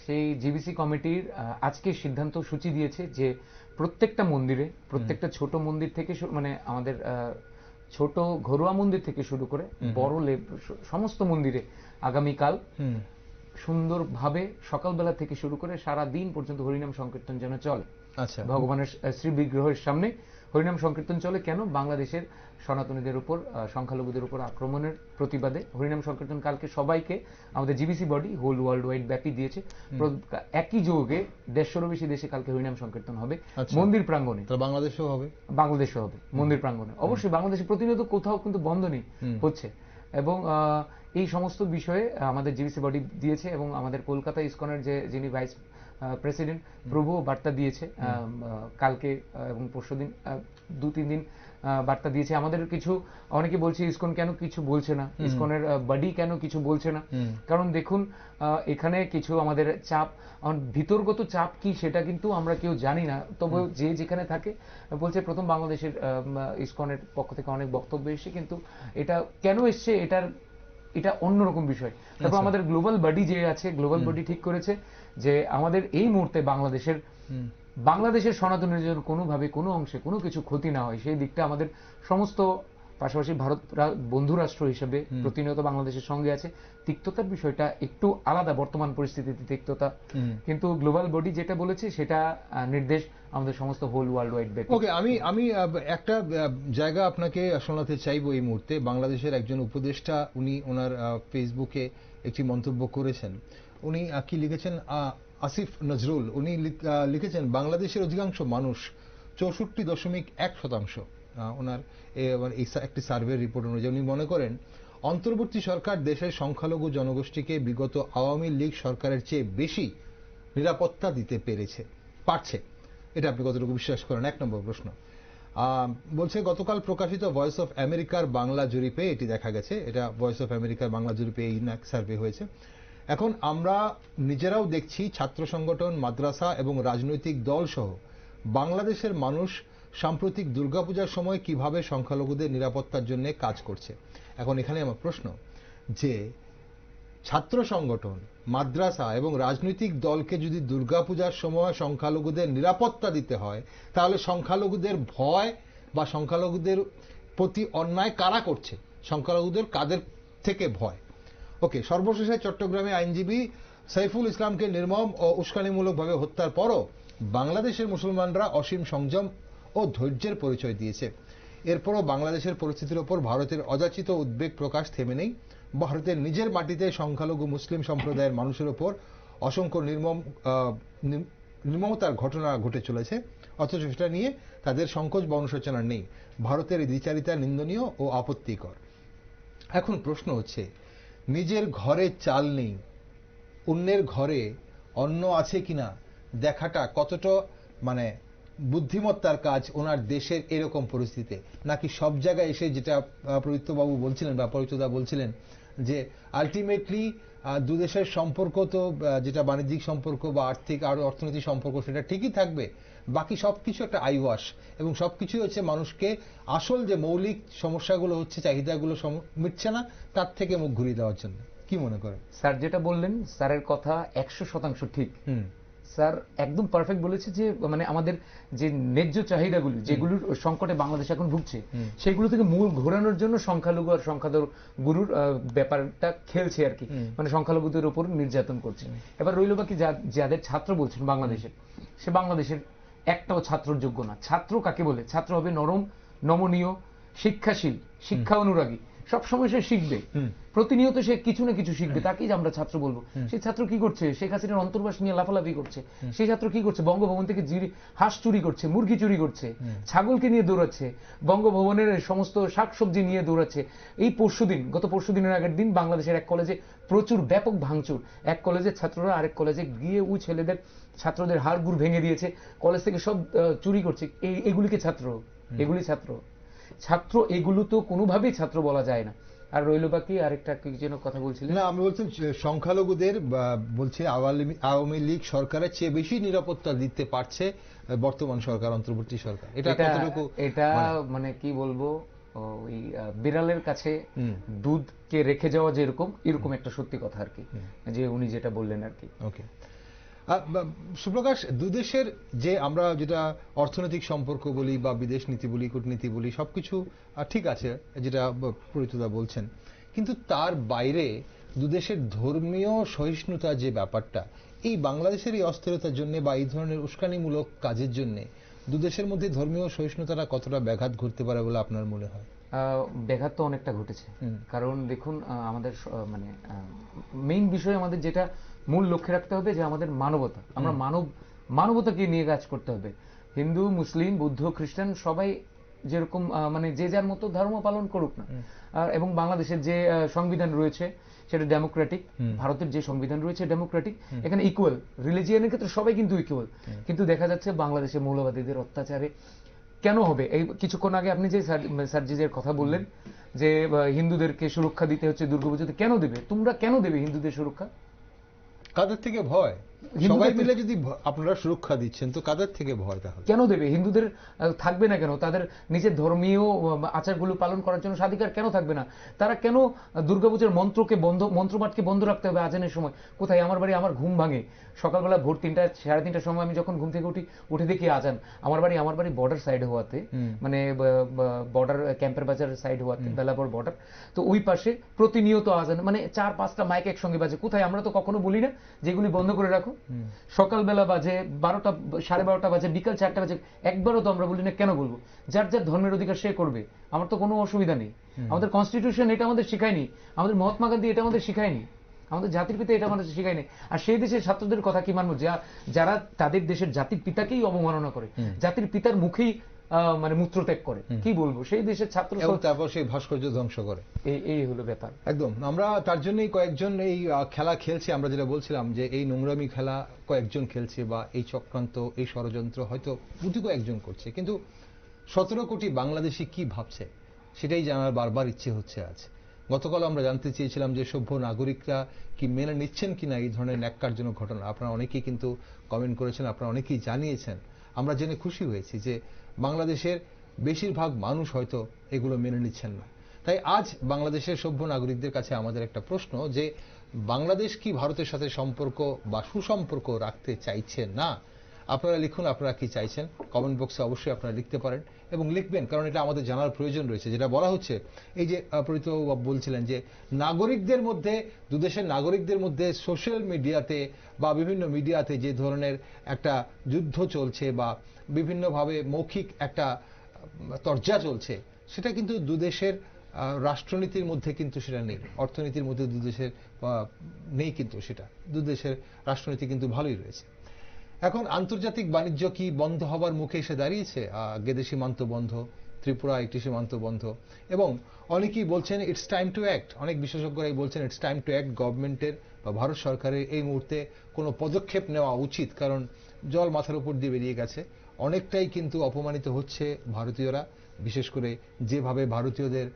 সেই জিবিসি কমিটির আজকে সিদ্ধান্ত সূচি দিয়েছে যে প্রত্যেকটা মন্দিরে, প্রত্যেকটা ছোট মন্দির থেকে, মানে আমাদের ছোট ঘরোয়া মন্দির থেকে শুরু করে বড় সমস্ত মন্দিরে আগামীকাল সুন্দরভাবে সকালবেলা থেকে শুরু করে সারা দিন পর্যন্ত হরিনাম সংকীর্তন যেন চলে। আচ্ছা, ভগবানের শ্রী বিগ্রহের সামনে হরিনাম সংকীর্তন চলে। কেন? বাংলাদেশের সনাতনীদের উপর, সংখ্যালঘুদের উপর আক্রমণের প্রতিবাদে হরিনাম সংকীর্তন কালকে সবাইকে আমাদের GBC body whole worldwide ব্যাপী দিয়েছে। একই যোগে 150-এরও বেশি দেশে কালকে হরিনাম সংকীর্তন হবে মন্দির প্রাঙ্গণে। বাংলাদেশেও হবে? বাংলাদেশেও হবে মন্দির প্রাঙ্গণে। অবশ্যই বাংলাদেশে প্রতিনিয়ত কোথাও কিন্তু বন্ধ নেই, হচ্ছে। এবং এই সমস্ত বিষয়ে আমাদের জিবিসি বডি দিয়েছে, এবং আমাদের কলকাতা ইসকনের যিনি ভাইস প্রেসিডেন্ট প্রভু বার্তা দিয়েছে কালকে এবং পরশুদিন, 2-3 দিন বার্তা দিয়েছে। আমাদের কিছু, অনেকে বলছে ইসকন কেন কিছু বলছে না, ইসকনের বডি কেন কিছু বলছে না। কারণ দেখুন, এখানে কিছু আমাদের চাপ, ভিতরগত চাপ কি সেটা কিন্তু আমরা কেউ জানি না। তবে যে যেখানে থাকে বলছে, প্রথম বাংলাদেশের ইসকনের পক্ষ থেকে অনেক বক্তব্য এসছে, কিন্তু এটা কেন এসছে এটা অন্যরকম বিষয়। তারপর আমাদের গ্লোবাল বডি যে আছে, গ্লোবাল বডি ঠিক করেছে যে আমাদের এই মুহূর্তে বাংলাদেশের সনাতনের জন্য কোনোভাবে কোনো অংশে কোনো কিছু ক্ষতি না হয়, সেই দিকটা আমাদের সমস্ত, পাশাপাশি ভারত বন্ধু রাষ্ট্র হিসেবে প্রতিনিয়ত বাংলাদেশের সঙ্গে আছে। তিক্ততার বিষয়টা একটু আলাদা বর্তমান পরিস্থিতিতে তিক্ততা, কিন্তু গ্লোবাল বডি যেটা বলেছে সেটা নির্দেশ আমাদের সমস্ত হোল ওয়ার্ল্ড ওয়াইড ব্যাপী। ওকে, আমি একটা জায়গা আপনাকে শোনাতে চাইবো এই মুহূর্তে। বাংলাদেশের একজন উপদেষ্টা, উনি ওনার ফেসবুকে একটি মন্তব্য করেছেন। উনি কি লিখেছেন? আসিফ নজরুল, উনি লিখেছেন, বাংলাদেশের অধিকাংশ মানুষ 64.1%, ওনার একটি সার্ভে রিপোর্ট অনুযায়ী উনি মনে করেন অন্তর্বর্তী সরকার দেশের সংখ্যালঘু জনগোষ্ঠীকে বিগত আওয়ামী লীগ সরকারের চেয়ে বেশি নিরাপত্তা দিতে পারছে। এটা আপনি কতটুকু বিশ্বাস করেন? 1 নম্বর প্রশ্ন। বলছে, গতকাল প্রকাশিত ভয়েস অফ আমেরিকার বাংলা জরিপে এটি দেখা গেছে। এটা ভয়েস অফ আমেরিকার বাংলা জরিপে এই সার্ভে হয়েছে। এখন আমরা নিজেরাও দেখছি ছাত্র সংগঠন, মাদ্রাসা এবং রাজনৈতিক দল সহ বাংলাদেশের মানুষ সাম্প্রতিক দুর্গাপূজার সময় কিভাবে সংখ্যালঘুদের নিরাপত্তার জন্য কাজ করছে। এখন এখানে আমার প্রশ্ন যে ছাত্র সংগঠন, মাদ্রাসা এবং রাজনৈতিক দলকে যদি দুর্গাপূজার সময় সংখ্যালঘুদের নিরাপত্তা দিতে হয়, তাহলে সংখ্যালঘুদের ভয় বা সংখ্যালঘুদের প্রতি অন্যায় কারা করছে, সংখ্যালঘুদের কাদের থেকে ভয়? ওকে, সর্বশেষে চট্টগ্রামে আইনজীবী সাইফুল ইসলামকে নির্মম ও উস্কানিমূলকভাবে হত্যার পরও বাংলাদেশের মুসলমানরা অসীম সংযম ও ধৈর্যের পরিচয় দিয়েছে। এরপরও বাংলাদেশের পরিস্থিতির ওপর ভারতের অযাচিত উদ্বেগ প্রকাশ থেমে নেই। ভারতের নিজের মাটিতে সংখ্যালঘু মুসলিম সম্প্রদায়ের মানুষের ওপর অসংখ্য নির্মমতার ঘটনা ঘটে চলেছে, অথচ সেটা নিয়ে তাদের সংকোচ বা অনুশোচনা নেই। ভারতের এই দ্বিচারিতা নিন্দনীয় ও আপত্তিকর। এখন প্রশ্ন হচ্ছে, নিজের ঘরে চাল নেই, অন্যের ঘরে অন্ন আছে কিনা দেখাটা কতটা মানে বুদ্ধিমত্তার কাজ ওনার দেশের এরকম পরিস্থিতিতে, নাকি সব জায়গায় এসে, যেটা পবিত্রবাবু বলছিলেন বা পবিত্রদা বলছিলেন, যে আলটিমেটলি দু দেশের সম্পর্ক তো যেটা বাণিজ্যিক সম্পর্ক বা আর্থিক আর অর্থনৈতিক সম্পর্ক সেটা ঠিকই থাকবে, বাকি সবকিছু একটা আইওয়াশ, এবং সবকিছুই হচ্ছে মানুষকে আসল যে মৌলিক সমস্যাগুলো হচ্ছে, চাহিদাগুলো মিটছে না, তার থেকে মুখ ঘুরিয়ে দেওয়ার জন্য। কি মনে করেন স্যার? যেটা বললেন স্যারের কথা 100% ঠিক। স্যার একদম পারফেক্ট বলেছে যে মানে আমাদের যে ন্যায্য চাহিদাগুলি যেগুলোর সংকটে বাংলাদেশ এখন ভুগছে, সেগুলো থেকে মূল ঘোরানোর জন্য সংখ্যালঘু আর সংখ্যাগুরুর ব্যাপারটা খেলছে আর কি, মানে সংখ্যালঘুদের উপর নির্যাতন করছে। এবার রইল বাকি যাদের ছাত্র বলছেন বাংলাদেশের, সে বাংলাদেশের একটাও ছাত্রর যোগ্য না। ছাত্র কাকে বলে? ছাত্র হবে নরম, নমনীয়, শিক্ষাশীল, শিক্ষা অনুরাগী, সবসময় সে শিখবে, প্রতিনিয়ত সে কিছু না কিছু শিখবে, তাকেই আমরা ছাত্র বলবো। সেই ছাত্র কি করছে? শেখ হাসিনার অন্তর্বাস নিয়ে লাফালাফি করছে। সেই ছাত্র কি করছে? বঙ্গভবন থেকে হাঁস চুরি করছে, মুরগি চুরি করছে, ছাগলকে নিয়ে দৌড়াচ্ছে, বঙ্গভবনের সমস্ত শাকসবজি নিয়ে দৌড়াচ্ছে। এই গত পরশুদিনের আগের দিন বাংলাদেশের এক কলেজে প্রচুর ব্যাপক ভাঙচুর। এক কলেজের ছাত্ররা আরেক কলেজে গিয়ে ওই ছাত্রদের হাড় গুড় ভেঙে দিয়েছে, কলেজ থেকে সব চুরি করছে। এগুলিকে ছাত্র? এগুলি ছাত্র? ছাত্র এগুলো তো কোনোভাবেই ছাত্র বলা যায় না। আর রইল বাকি আরেকটা কি যেন কথা বলছিলেন? না, আমি বলছি সংখ্যালঘুদের বলছি আওয়ামী লীগ সরকারের চেয়ে বেশি নিরাপত্তা দিতে পারছে বর্তমান সরকার, অন্তর্বর্তী সরকার। এটা মানে কি বলবো, ওই বিড়ালের কাছে দুধকে রেখে যাওয়া যেরকম, এরকম একটা সত্যি কথা আর কি, যে উনি যেটা বললেন আর কি। ওকে, সুপ্রকাশ, দুদেশের যে আমরা যেটা অর্থনৈতিক সম্পর্ক বলি বা বিদেশ নীতি বলি, কূটনীতি বলি, সবকিছু ঠিক আছে যেটা পরিচিতা বলছেন, কিন্তু তার বাইরে দুদেশের ধর্মীয় সহিষ্ণুতা যে ব্যাপারটা, এই বাংলাদেশের এই অস্থিরতার জন্য বা এই ধরনের উস্কানিমূলক কাজের জন্য দুদেশের মধ্যে ধর্মীয় সহিষ্ণুতাটা কতটা ব্যাঘাত ঘটতে পারে বলে আপনার মনে হয়? ব্যাঘাত তো অনেকটা ঘটেছে। কারণ দেখুন, আমাদের মানে মেইন বিষয় আমাদের যেটা মূল লক্ষ্যে রাখতে হবে যে আমাদের মানবতা, আমরা মানবতাকে নিয়ে কাজ করতে হবে। হিন্দু, মুসলিম, বৌদ্ধ, খ্রিস্টান সবাই যেরকম মানে যে যার মতো ধর্ম পালন করুক না। এবং বাংলাদেশের যে সংবিধান রয়েছে সেটা ডেমোক্রেটিক, ভারতের যে সংবিধান রয়েছে ডেমোক্রেটিক, এখানে ইকুয়াল, রিলিজিয়নের ক্ষেত্রে সবাই কিন্তু ইকুয়াল। কিন্তু দেখা যাচ্ছে বাংলাদেশে মৌলবাদীদের অত্যাচারে কেন হবে? এই কিছুক্ষণ আগে আপনি যে স্যারজিদের কথা বললেন যে হিন্দুদেরকে সুরক্ষা দিতে হচ্ছে দুর্গাপুজোতে, কেন দেবে? তোমরা কেন দেবে হিন্দুদের সুরক্ষা? কাদের থেকে ভয়? সবাই মিলে যদি আপনারা সুরক্ষা দিচ্ছেন, তো কাদের থেকে ভয়? তাহলে কেন দেবে? হিন্দুদের থাকবে না কেন? তাদের নিজের ধর্মীয় আচারগুলো পালন করার জন্য স্বাধিকার কেন থাকবে না? তারা কেন দুর্গাপূজার মন্ত্রপাঠকে বন্ধ রাখতে হবে আজানের সময়? কোথায়? আমার বাড়ি, আমার ঘুম ভাঙে সকালবেলা ভোর 3টা 3:30টার সময় আমি যখন ঘুম থেকে উঠে দেখি আজান। আমার বাড়ি বর্ডার সাইড হওয়াতে, মানে বর্ডার ক্যাম্পের বাজার সাইড হওয়াতে, বেলাপুর বর্ডার, তো ওই পাশে প্রতিনিয়ত আজান, মানে 4-5টা মাইক একসঙ্গে বাজে। কোথায়? আমরা তো কখনো বলি না যেগুলি বন্ধ করে রাখো। সকালবেলা বাজে 12টা, 12:30 বাজে, বিকাল 4টা বাজে, একবারও তো আমরা বলি না। কেন বলবো? যার যার ধর্মের অধিকার সে করবে, আমার তো কোনো অসুবিধা নেই। আমাদের কনস্টিটিউশন এটা আমাদের শিখায়নি, আমাদের মহাত্মা গান্ধী এটা আমাদের শিখায়নি, আমাদের জাতির পিতা এটা আমাদের শিখায়নি। আর সেই দেশের ছাত্রদের কথা কি মানবো যারা তাদের দেশের জাতির পিতাকেই অবমাননা করে, জাতির পিতার মুখেই মানে মূত্রত্যাগ করে? কি বলবো? সেই দেশের ছাত্র, তারপর সেই ভাস্কর্য ধ্বংস করে। এই হলো ব্যাপার। একদম। আমরা তার জন্যই কয়েকজন এই খেলা খেলছে। আমরা যেটা বলছিলাম যে এই নোংরামি খেলা কয়েকজন খেলছে, বা এই চক্রান্ত, এই ষড়যন্ত্র হয়তো প্রতি কয়েকজন করছে, কিন্তু 17 কোটি বাংলাদেশি কি ভাবছে সেটাই জানার বারবার ইচ্ছে হচ্ছে আজ। গতকাল আমরা জানতে চেয়েছিলাম যে সভ্য নাগরিকরা কি মেনে নিচ্ছেন কিনা এই ধরনের ন্যাক্কারজনক ঘটনা। আপনারা অনেকেই কিন্তু কমেন্ট করেছেন, আপনারা অনেকেই জানিয়েছেন। আমরা জেনে খুশি হয়েছি যে বাংলাদেশের বেশিরভাগ মানুষ হয়তো এগুলো মেনে নিচ্ছেন না। তাই আজ বাংলাদেশের সভ্য নাগরিকদের কাছে আমাদের একটা প্রশ্ন যে বাংলাদেশ কি ভারতের সাথে সম্পর্ক বা সুসম্পর্ক রাখতে চাইছে না? আপনারা লিখুন আপনারা কি চাইছেন, কমেন্ট বক্সে অবশ্যই আপনারা লিখতে পারেন এবং লিখবেন, কারণ এটা আমাদের জানার প্রয়োজন রয়েছে। যেটা বলা হচ্ছে, এই যে প্রীতবাবু বলছিলেন যে নাগরিকদের মধ্যে, দুদেশের নাগরিকদের মধ্যে সোশ্যাল মিডিয়াতে বা বিভিন্ন মিডিয়াতে যে ধরনের একটা যুদ্ধ চলছে বা বিভিন্নভাবে মৌখিক একটা তরজা চলছে, সেটা কিন্তু দুদেশের রাষ্ট্রনীতির মধ্যে কিন্তু সেটা নেই, অর্থনীতির মধ্যে দুদেশের নেই, কিন্তু সেটা দুদেশের রাষ্ট্রনীতি কিন্তু ভালোই রয়েছে। এখন আন্তর্জাতিক বাণিজ্য কি বন্ধ হবার মুখে এসে দাঁড়িয়েছে? গেদে সীমান্ত বন্ধ, ত্রিপুরা একটি সীমান্ত বন্ধ, এবং অনেকেই বলছেন ইটস টাইম টু অ্যাক্ট, অনেক বিশেষজ্ঞরাই বলছেন ইটস টাইম টু অ্যাক্ট। গভর্নমেন্টের বা ভারত সরকারের এই মুহূর্তে কোনো পদক্ষেপ নেওয়া উচিত, কারণ জল মাথার উপর দিয়ে বেরিয়ে গেছে। অনেকটাই কিন্তু অপমানিত হচ্ছে ভারতীয়রা, বিশেষ করে যেভাবে ভারতীয়দের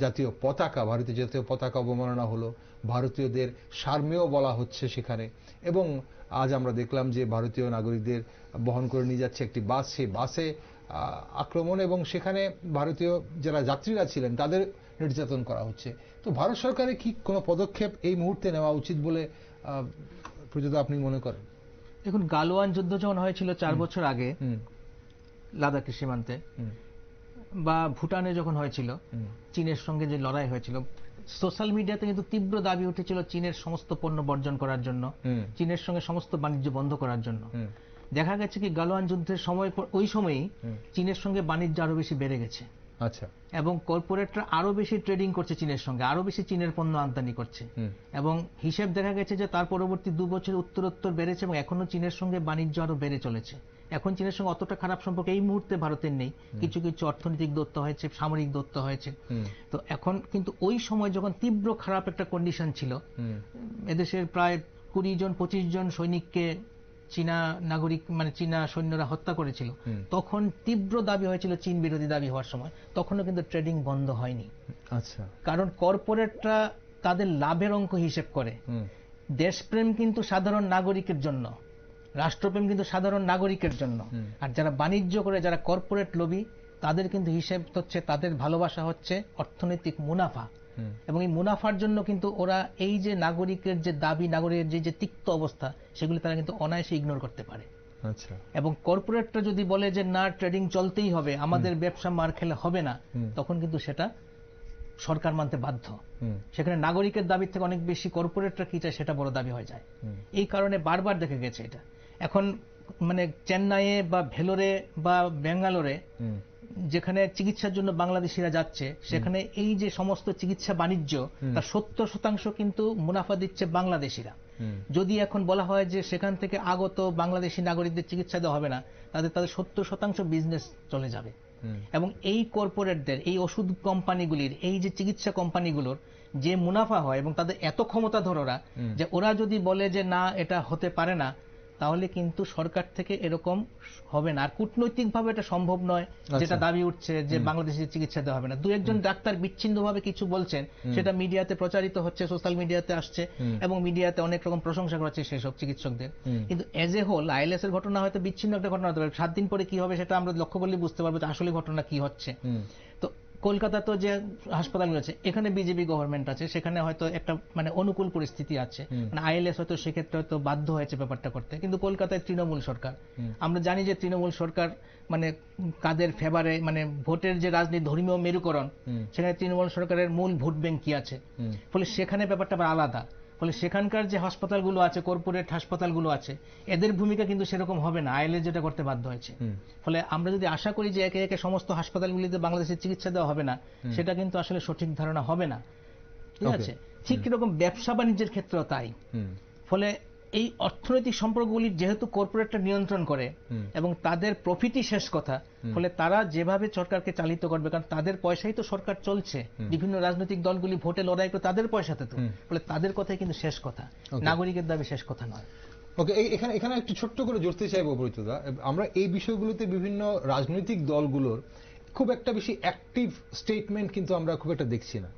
জাতীয় পতাকা, ভারতীয় জাতীয় পতাকা অবমাননা হলো, ভারতীয়দের সার্মেয় বলা হচ্ছে সেখানে, এবং আজ আমরা দেখলাম যে ভারতীয় নাগরিকদের বহন করে নিয়ে যাচ্ছে একটি বাস, সেই বাসে আক্রমণ, এবং সেখানে ভারতীয় যারা যাত্রীরা ছিলেন তাদের নির্যাতন করা হচ্ছে। তো ভারত সরকারের কি কোনো পদক্ষেপ এই মুহূর্তে নেওয়া উচিত বলে প্রযুক্ত আপনি মনে করেন? দেখুন, গালওয়ান যুদ্ধ যখন হয়েছিল 4 বছর আগে লাদাখের সীমান্তে, বা ভুটানে যখন হয়েছিল, চীনের সঙ্গে যে লড়াই হয়েছিল, সোশ্যাল মিডিয়াতে কিন্তু তীব্র দাবি উঠেছিল চীনের সমস্ত পণ্য বর্জন করার জন্য, চীনের সঙ্গে সমস্ত বাণিজ্য বন্ধ করার জন্য। দেখা গেছে কি গালওয়ান যুদ্ধের সময়, ওই সময়ই চীনের সঙ্গে বাণিজ্য আরো বেশি বেড়ে গেছে। আচ্ছা। এবং কর্পোরেটরা আরো বেশি ট্রেডিং করছে চীনের সঙ্গে, আরো বেশি চীনের পণ্য আমদানি করছে, এবং হিসেব দেখা গেছে যে তার পরবর্তী 2 বছর উত্তরোত্তর বেড়েছে, এবং এখনো চীনের সঙ্গে বাণিজ্য আরো বেড়ে চলেছে। এখন চীনের সঙ্গে অতটা খারাপ সম্পর্ক এই মুহূর্তে ভারতের নেই, কিছু কিছু অর্থনৈতিক দৌত্য হয়েছে, সামরিক দৌত্য হয়েছে। তো এখন কিন্তু ওই সময় যখন তীব্র খারাপ একটা কন্ডিশন ছিল, এদেশের প্রায় 20-25 জন সৈনিককে চীনা নাগরিক, মানে চীনা সৈন্যরা হত্যা করেছিল, তখন তীব্র দাবি হয়েছিল চীন বিরোধী দাবি হওয়ার সময়, তখনও কিন্তু ট্রেডিং বন্ধ হয়নি। আচ্ছা। কারণ কর্পোরেটরা তাদের লাভের অঙ্ক হিসেব করে। দেশপ্রেম কিন্তু সাধারণ নাগরিকের জন্য, রাষ্ট্রপ্রেম কিন্তু সাধারণ নাগরিকের জন্য। আর যারা বাণিজ্য করে, যারা কর্পোরেট লবি, তাদের কিন্তু হিসেব হচ্ছে, তাদের ভালোবাসা হচ্ছে অর্থনৈতিক মুনাফা, এবং এই মুনাফার জন্য কিন্তু ওরা এই যে নাগরিকের যে দাবি, নাগরিকের যে তিক্ত অবস্থা, সেগুলি তারা কিন্তু অনায়াসে ইগনোর করতে পারে। আচ্ছা। এবং কর্পোরেটরা যদি বলে যে না, ট্রেডিং চলতেই হবে, আমাদের ব্যবসা মার খেলে হবে না, তখন কিন্তু সেটা সরকার মানতে বাধ্য। সেখানে নাগরিকের দাবির থেকে অনেক বেশি কর্পোরেটরা কি চায় সেটা বড় দাবি হয়ে যায়। এই কারণে বারবার দেখা গেছে এটা। এখন মানে চেন্নাইয়ে বা ভেলোরে বা ব্যাঙ্গালোরে যেখানে চিকিৎসার জন্য বাংলাদেশিরা যাচ্ছে, সেখানে এই যে সমস্ত চিকিৎসা বাণিজ্য, তার 70% কিন্তু মুনাফা দিচ্ছে বাংলাদেশিরা। যদি এখন বলা হয় যে সেখান থেকে আগত বাংলাদেশি নাগরিকদের চিকিৎসা দেওয়া হবে না, তাদের 70% বিজনেস চলে যাবে। এবং এই কর্পোরেটদের, এই ওষুধ কোম্পানিগুলির, এই যে চিকিৎসা কোম্পানিগুলোর যে মুনাফা হয়, এবং তাদের এত ক্ষমতাধর ওরা, যে ওরা যদি বলে যে না এটা হতে পারে না, তাহলে কিন্তু সরকার থেকে এরকম হবে না। আর কূটনৈতিকভাবে এটা সম্ভব নয়, যেটা দাবি উঠছে যে বাংলাদেশের চিকিৎসা দেওয়া হবে না। 2-1 জন ডাক্তার বিচ্ছিন্নভাবে কিছু বলছেন, সেটা মিডিয়াতে প্রচারিত হচ্ছে, সোশ্যাল মিডিয়াতে আসছে, এবং মিডিয়াতে অনেক রকম প্রশংসা করাচ্ছে সেসব চিকিৎসকদের। কিন্তু এজ এ হোল আইএলএস এর ঘটনা হয়তো বিচ্ছিন্ন একটা ঘটনা হতে পারে, 7 দিন পরে কি হবে সেটা আমরা লক্ষ্য করলে বুঝতে পারবো যে আসলে ঘটনা কি হচ্ছে। তো কলকাতা তো যে হাসপাতালগুলো আছে, এখানে বিজেপি গভর্নমেন্ট আছে, সেখানে হয়তো একটা মানে অনুকূল পরিস্থিতি আছে, মানে আইএলএস হয়তো সেক্ষেত্রে হয়তো বাধ্য হয়েছে ব্যাপারটা করতে। কিন্তু কলকাতায় তৃণমূল সরকার, আমরা জানি যে তৃণমূল সরকার মানে কাদের ফেভারে, মানে ভোটের যে রাজনীতি, ধর্মীয় মেরুকরণ, সেখানে তৃণমূল সরকারের মূল ভোট ব্যাংক কি আছে, ফলে সেখানে ব্যাপারটা আবার আলাদা। ফলে সেখানকার যে হাসপাতালগুলো আছে, কর্পোরেট হাসপাতালগুলো আছে, এদের ভূমিকা কিন্তু সেরকম হবে না, আইএলএস যেটা করতে বাধ্য হয়েছে। ফলে আমরা যদি আশা করি যে একে একে সমস্ত হাসপাতালগুলিতে বাংলাদেশের চিকিৎসা দেওয়া হবে না, সেটা কিন্তু আসলে সঠিক ধারণা হবে না। ঠিক আছে, ঠিক এরকম ব্যবসা বাণিজ্যের ক্ষেত্রেও তাই। ফলে এই অর্থনৈতিক সম্পর্কগুলি যেহেতু কর্পোরেটরা নিয়ন্ত্রণ করে এবং তাদের প্রফিটই শেষ কথা, ফলে তারা যেভাবে সরকারকে চালিত করবে, কারণ তাদের পয়সাই তো সরকার চলছে, বিভিন্ন রাজনৈতিক দলগুলি ভোটে লড়াই করে তাদের পয়সাতে, তো ফলে তাদের কথাই কিন্তু শেষ কথা, নাগরিকের দাবি শেষ কথা নয়। ওকে, এখানে একটু ছোট্ট করে জড়তে চাইবো পরিচিতা, আমরা এই বিষয়গুলোতে বিভিন্ন রাজনৈতিক দলগুলোর খুব একটা বেশি অ্যাক্টিভ স্টেটমেন্ট কিন্তু আমরা খুব একটা দেখছি না,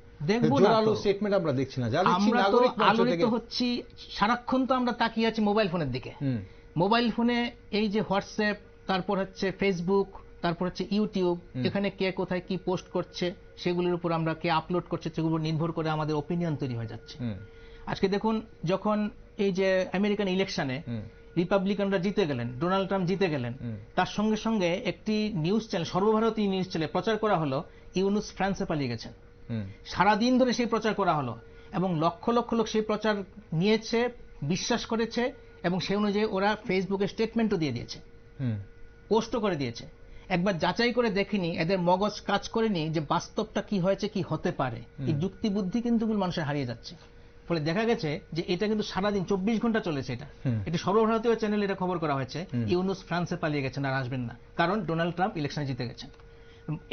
স্টেটমেন্ট আমরা দেখছি না। আমরা তো আলোড়িত হচ্ছি সারাক্ষণ, তো আমরা তাকিয়ে আছি মোবাইল ফোনের দিকে। মোবাইল ফোনে এই যে হোয়াটসঅ্যাপ, তারপর হচ্ছে ফেসবুক, তারপর হচ্ছে ইউটিউব, এখানে কে কোথায় কি পোস্ট করছে সেগুলোর উপর আমরা কে আপলোড করছে সেগুলোর উপর নির্ভর করে আমাদের ওপিনিয়ন তৈরি হয়ে যাচ্ছে। আজকে দেখুন, যখন এই যে আমেরিকান ইলেকশনে রিপাবলিকানরা জিতে গেলেন, ডোনাল্ড ট্রাম্প জিতে গেলেন, তার সঙ্গে সঙ্গে একটি নিউজ চ্যানেল, সর্বভারতীয় নিউজ চ্যানেলে প্রচার করা হলো ইউনুস ফ্রান্সে পালিয়ে গেছেন। সারাদিন ধরে সেই প্রচার করা হলো এবং লক্ষ লক্ষ লোক সেই প্রচার নিয়েছে, বিশ্বাস করেছে এবং সেই অনুযায়ী ওরা ফেসবুকে স্টেটমেন্টও দিয়ে দিয়েছে, পোস্টও করে দিয়েছে। একবার যাচাই করে দেখিনি, এদের মগজ কাজ করেনি যে বাস্তবটা কি হয়েছে, কি হতে পারে। এই যুক্তি বুদ্ধি কিন্তু মানুষের হারিয়ে যাচ্ছে। ফলে দেখা গেছে যে এটা কিন্তু সারাদিন 24 ঘন্টা চলেছে। এটা সর্বভারতীয় চ্যানেলে এটা খবর করা হয়েছে, ইউনুস ফ্রান্সে পালিয়ে গেছেন, আর আসবেন না, কারণ ডোনাল্ড ট্রাম্প ইলেকশনে জিতে গেছেন।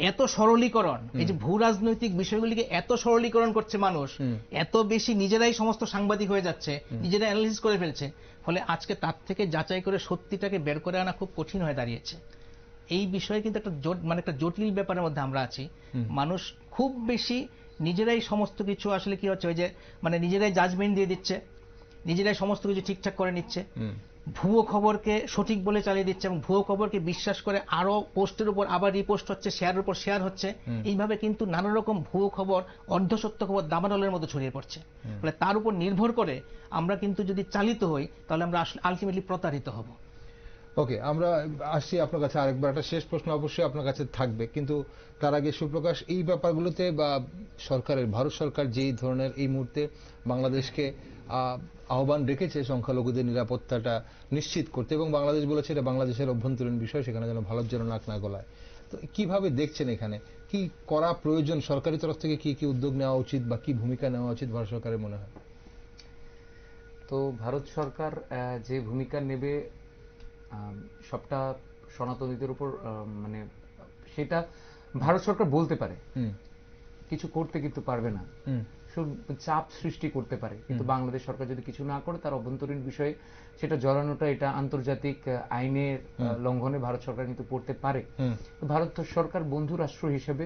এত সরলীকরণ, এই যে ভূ রাজনৈতিক বিষয়গুলিকে এত সরলীকরণ করছে মানুষ, এত বেশি নিজেরাই সমস্ত সাংবাদিক হয়ে যাচ্ছে, নিজেরা অ্যানালিসিস করে ফেলছে। ফলে আজকে তার থেকে যাচাই করে সত্যিটাকে বের করে আনা খুব কঠিন হয়ে দাঁড়িয়েছে। এই বিষয়ে কিন্তু একটা জটিল ব্যাপারের মধ্যে আমরা আছি। মানুষ খুব বেশি নিজেরাই সমস্ত কিছু, আসলে কি হচ্ছে, ওই যে নিজেরাই জাজমেন্ট দিয়ে দিচ্ছে, নিজেরাই সমস্ত কিছু ঠিকঠাক করে নিচ্ছে, ভুয়ো খবরকে সঠিক বলে চালিয়ে দিচ্ছে এবং ভুয়ো খবরকে বিশ্বাস করে আরো পোস্টের উপর আবার রিপোস্ট হচ্ছে, শেয়ারের উপর শেয়ার হচ্ছে। এইভাবে কিন্তু নানা রকম ভুয়ো খবর, অর্ধসত্য খবর দাবানলের মতো ছড়িয়ে পড়ছে। ফলে তার উপর নির্ভর করে আমরা কিন্তু যদি চালিত হই তাহলে আমরা আলটিমেটলি প্রতারিত হব। ওকে, আমরা আসছি আপনার কাছে আরেকবার। একটা শেষ প্রশ্ন অবশ্যই আপনার কাছে থাকবে, কিন্তু তার আগে সুপ্রকাশ, এই ব্যাপারগুলোতে বা সরকারের, ভারত সরকার যেই ধরনের এই মুহূর্তে বাংলাদেশকে আহ্বান রেখেছে সংখ্যালঘুদের নিরাপত্তাটা নিশ্চিত করতে, এবং বাংলাদেশ বলেছে এটা বাংলাদেশের অভ্যন্তরীণ বিষয়, সেখানে যেন ভারত যেন নাক না গলায়, তো কিভাবে দেখছেন এখানে কি করা প্রয়োজন? সরকারি তরফ থেকে কি কি উদ্যোগ নেওয়া উচিত বা কি ভূমিকা নেওয়া উচিত ভারত সরকারের মনে হয়? তো ভারত সরকার যে ভূমিকা নেবে সবটা সনাতনীদের উপর, সেটা ভারত সরকার বলতে পারে, কিছু করতে কিন্তু পারবে না, চাপ সৃষ্টি করতে পারে। কিন্তু বাংলাদেশ সরকার যদি কিছু না করে তার অভ্যন্তরীণ বিষয়ে সেটা জড়ানোটা, এটা আন্তর্জাতিক আইনের লঙ্ঘনে ভারত সরকার কিন্তু পড়তে পারে। ভারত সরকার বন্ধু রাষ্ট্র হিসেবে,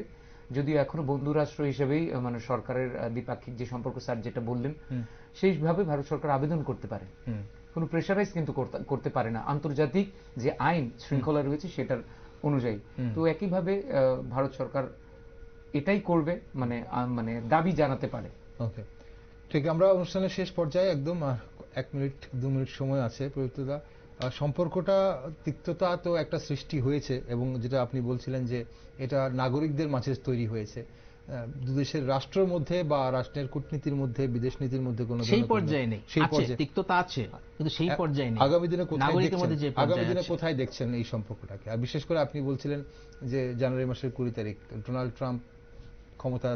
যদিও এখনো বন্ধু রাষ্ট্র হিসেবেই সরকারের দ্বিপাক্ষিক যে সম্পর্ক, স্যার যেটা বললেন, সেইভাবে ভারত সরকার আবেদন করতে পারে, কোনো প্রেশারাইজ কিন্তু করতে পারে না আন্তর্জাতিক যে আইন শৃঙ্খলা রয়েছে সেটার অনুযায়ী। তো একইভাবে ভারত সরকার এটাই করবে, দাবি জানাতে পারে। ওকে, ঠিক। আমরা অনুষ্ঠানের শেষ পর্যায়ে একদম 1 মিনিট 2 মিনিট সময় আছে। প্রযুক্তদা, সম্পর্কটা, তিক্ততা তো একটা সৃষ্টি হয়েছে, এবং যেটা আপনি বলছিলেন যে এটা নাগরিকদের মাঝে তৈরি হয়েছে, দুদেশের রাষ্ট্রের মধ্যে বা রাষ্ট্রের কূটনীতির মধ্যে, বিদেশ নীতির মধ্যে কোনো সেই পর্যায়ে নেই। সেই পর্যায়ে তিক্ততা আছে, কিন্তু সেই পর্যায়ে নেই। আগামী দিনে কোথায় দেখছেন এই সম্পর্কটাকে? আর বিশেষ করে আপনি বলছিলেন যে জানুয়ারি মাসের 20 তারিখ ডোনাল্ড ট্রাম্প ক্ষমতা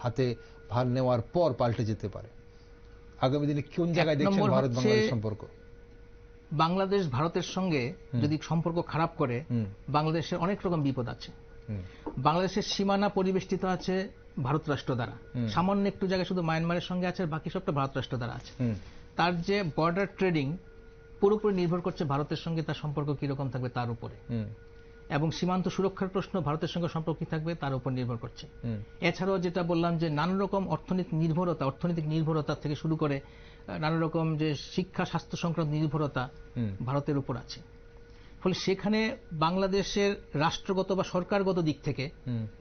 হাতে ভার নেওয়ার পর পাল্টে যেতে পারে। আগামী দিনে কোন জায়গায় দেখছেন ভারত বাংলাদেশ সম্পর্ক? বাংলাদেশ ভারতের সঙ্গে যদি সম্পর্ক খারাপ করে, বাংলাদেশের অনেক রকম বিপদ আছে। বাংলাদেশের সীমানা পরিবেষ্টিত আছে ভারত রাষ্ট্র দ্বারা, সামান্য একটু জায়গায় শুধু মায়ানমারের সঙ্গে আছে, বাকি সবটা ভারত রাষ্ট্র দ্বারা আছে। তার যে বর্ডার ট্রেডিং পুরোপুরি নির্ভর করছে ভারতের সঙ্গে তার সম্পর্ক কিরকম থাকবে তার উপরে, এবং সীমান্ত সুরক্ষার প্রশ্ন ভারতের সঙ্গে সম্পর্ক কি থাকবে তার উপর নির্ভর করছে। এছাড়াও যেটা বললাম যে নানা রকম অর্থনৈতিক নির্ভরতা থেকে শুরু করে নানা রকম যে শিক্ষা, স্বাস্থ্য সংক্রান্ত নির্ভরতা ভারতের উপর আছে। ফলে সেখানে বাংলাদেশের রাষ্ট্রগত বা সরকারগত দিক থেকে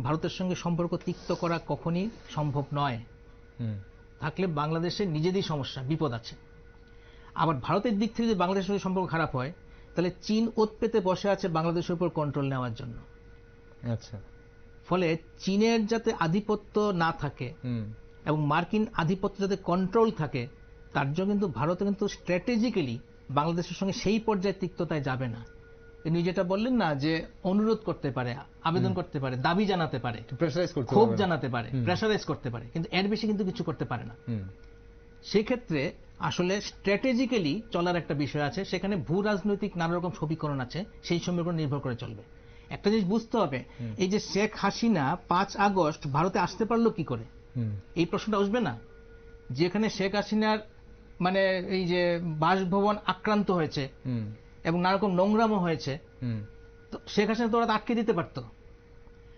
ভারতের সঙ্গে সম্পর্ক তিক্ত করা কখনই সম্ভব নয়। থাকলে বাংলাদেশের নিজেরই সমস্যা, বিপদ আছে। আবার ভারতের দিক থেকে যদি বাংলাদেশের সঙ্গে সম্পর্ক খারাপ হয়, তাহলে চীন ওত পেতে বসে আছে বাংলাদেশের উপর কন্ট্রোল নেওয়ার জন্য। আচ্ছা, ফলে চীনের যাতে আধিপত্য না থাকে এবং মার্কিন আধিপত্য যাতে কন্ট্রোল থাকে, তার জন্য কিন্তু ভারত কিন্তু স্ট্র্যাটেজিক্যালি বাংলাদেশের সঙ্গে সেই পর্যায়ে তিক্ততায় যাবে না। তিনি যেটা বললেন না যে অনুরোধ করতে পারে, আবেদন করতে পারে, দাবি জানাতে পারে, ক্ষোভ জানাতে পারে, প্রেসারাইজ করতে পারে, কিন্তু এর বেশি কিন্তু কিছু করতে পারে না। সেক্ষেত্রে আসলে স্ট্র্যাটেজিক্যালি চলার একটা বিষয় আছে, সেখানে ভূ রাজনৈতিক নানা রকম সমীকরণ আছে, সেই সমীকরণ নির্ভর করে চলবে। একটা জিনিস বুঝতে হবে, এই যে শেখ হাসিনা 5 আগস্ট ভারতে আসতে পারলো কি করে, এই প্রশ্নটা আসবে না? যেখানে শেখ হাসিনার এই যে বাসভবন আক্রান্ত হয়েছে এবং নানা রকম নোংরামো হয়েছে, তো শেখ হাসিনা তো ওরা আটকে দিতে পারতো।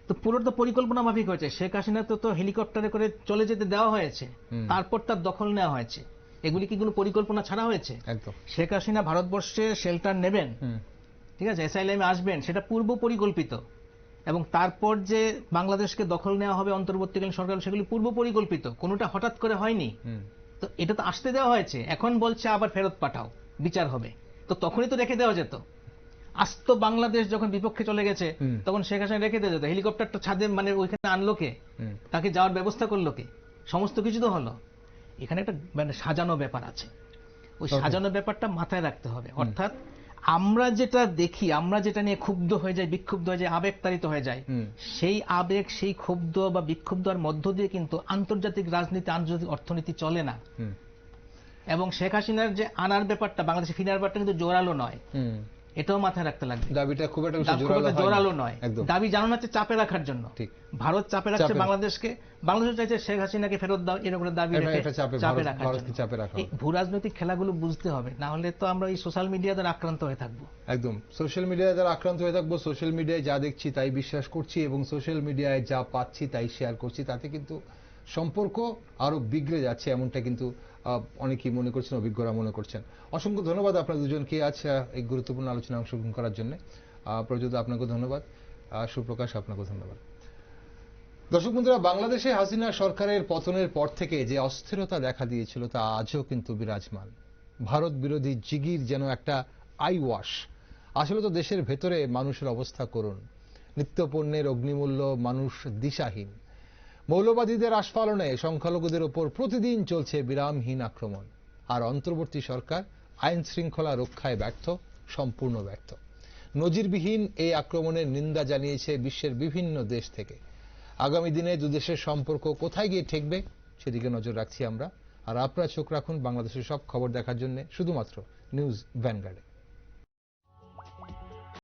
তো পুরো তো পরিকল্পনা মাফিক হয়েছে। শেখ হাসিনা তো হেলিকপ্টারে করে চলে যেতে দেওয়া হয়েছে, তারপর তার দখল নেওয়া হয়েছে। এগুলি কি কোনো পরিকল্পনা ছাড়া হয়েছে? শেখ হাসিনা ভারতবর্ষে শেল্টার নেবেন, ঠিক আছে, অ্যাসাইলামে আসবেন, সেটা পূর্ব পরিকল্পিত, এবং তারপর যে বাংলাদেশকে দখল নেওয়া হবে অন্তর্বর্তীকালীন সরকার, সেগুলি পূর্ব পরিকল্পিত, কোনোটা হঠাৎ করে হয়নি। তো এটা তো আসতে দেওয়া হয়েছে, এখন বলছে আবার ফেরত পাঠাও, বিচার হবে। তো তখনই তো রেখে দেওয়া যেত। আস্ত বাংলাদেশ যখন বিপক্ষে চলে গেছে, তখন শেখ হাসিনা রেখে দেওয়া যেত। হেলিকপ্টারটা ছাদে মানে ওইখানে আনলো কে, তাকে যাওয়ার ব্যবস্থা করলো কে, সমস্ত কিছু তো হলো। এখানে একটা মানে সাজানো ব্যাপার আছে, ওই সাজানো ব্যাপারটা মাথায় রাখতে হবে। অর্থাৎ আমরা যেটা দেখি, আমরা যেটা নিয়ে ক্ষুব্ধ হয়ে যাই, বিক্ষুব্ধ হয়ে যাই, আবেগতাড়িত হয়ে যায়, সেই আবেগ, সেই ক্ষুব্ধ বা বিক্ষুব্ধর মধ্য দিয়ে কিন্তু আন্তর্জাতিক রাজনীতি, আন্তর্জাতিক অর্থনীতি চলে না। এবং শেখ হাসিনার যে আনার ব্যাপারটা, বাংলাদেশে ফিরার ব্যাপারটা কিন্তু জোরালো নয়, এটাও মাথায় রাখতে লাগবে। দাবিটা খুব একটা জোরালো নয়, দাবি জানানো হচ্ছে চাপে রাখার জন্য। ভারত চাপে রাখছে বাংলাদেশকে, বাংলাদেশ চাইছে শেখ হাসিনাকে ফেরত দাও, এরকম দাবি রেখে চাপে রাখার জন্য। এই ভূ রাজনৈতিক খেলাগুলো বুঝতে হবে, না হলে তো আমরা এই সোশ্যাল মিডিয়া দ্বারা আক্রান্ত হয়ে থাকবো। একদম সোশ্যাল মিডিয়া দ্বারা আক্রান্ত হয়ে থাকবো। সোশ্যাল মিডিয়ায় যা দেখছি তাই বিশ্বাস করছি, এবং সোশ্যাল মিডিয়ায় যা পাচ্ছি তাই শেয়ার করছি, তাতে কিন্তু সম্পর্ক আরো বিগড়ে যাচ্ছে, এমনটা কিন্তু অনেকেই মনে করছেন, অভিজ্ঞরা মনে করছেন। অসংখ্য ধন্যবাদ আপনার দুজনকে আজ এই গুরুত্বপূর্ণ আলোচনায় অংশগ্রহণ করার জন্য। প্রযোদ আপনাকে ধন্যবাদ, সুপ্রকাশ আপনাকে ধন্যবাদ। দর্শক বন্ধুরা, বাংলাদেশে হাসিনা সরকারের পতনের পর থেকে যে অস্থিরতা দেখা দিয়েছিল তা আজও কিন্তু বিরাজমান। ভারত বিরোধী জিগির যেন একটা আই ওয়াশ। আসলে তো দেশের ভেতরে মানুষের অবস্থা করুন, নিত্যপণ্যের অগ্নিমূল্য, মানুষ দিশাহীন। মৌলবাদীদের আস্ফালনে সংখ্যালঘুদের উপর প্রতিদিন চলছে বিরামহীন আক্রমণ, আর অন্তর্বর্তী সরকার আইন শৃঙ্খলা রক্ষায় ব্যর্থ, সম্পূর্ণ ব্যর্থ। নজিরবিহীন এই আক্রমণের নিন্দা জানিয়েছে বিশ্বের বিভিন্ন দেশ থেকে। আগামী দিনে দুদেশের সম্পর্ক কোথায় গিয়ে ঠেকবে সেদিকে নজর রাখছি আমরা। আর আপনারা চোখ রাখুন বাংলাদেশের সব খবর দেখার জন্য শুধুমাত্র নিউজ ভ্যানগার্ডে।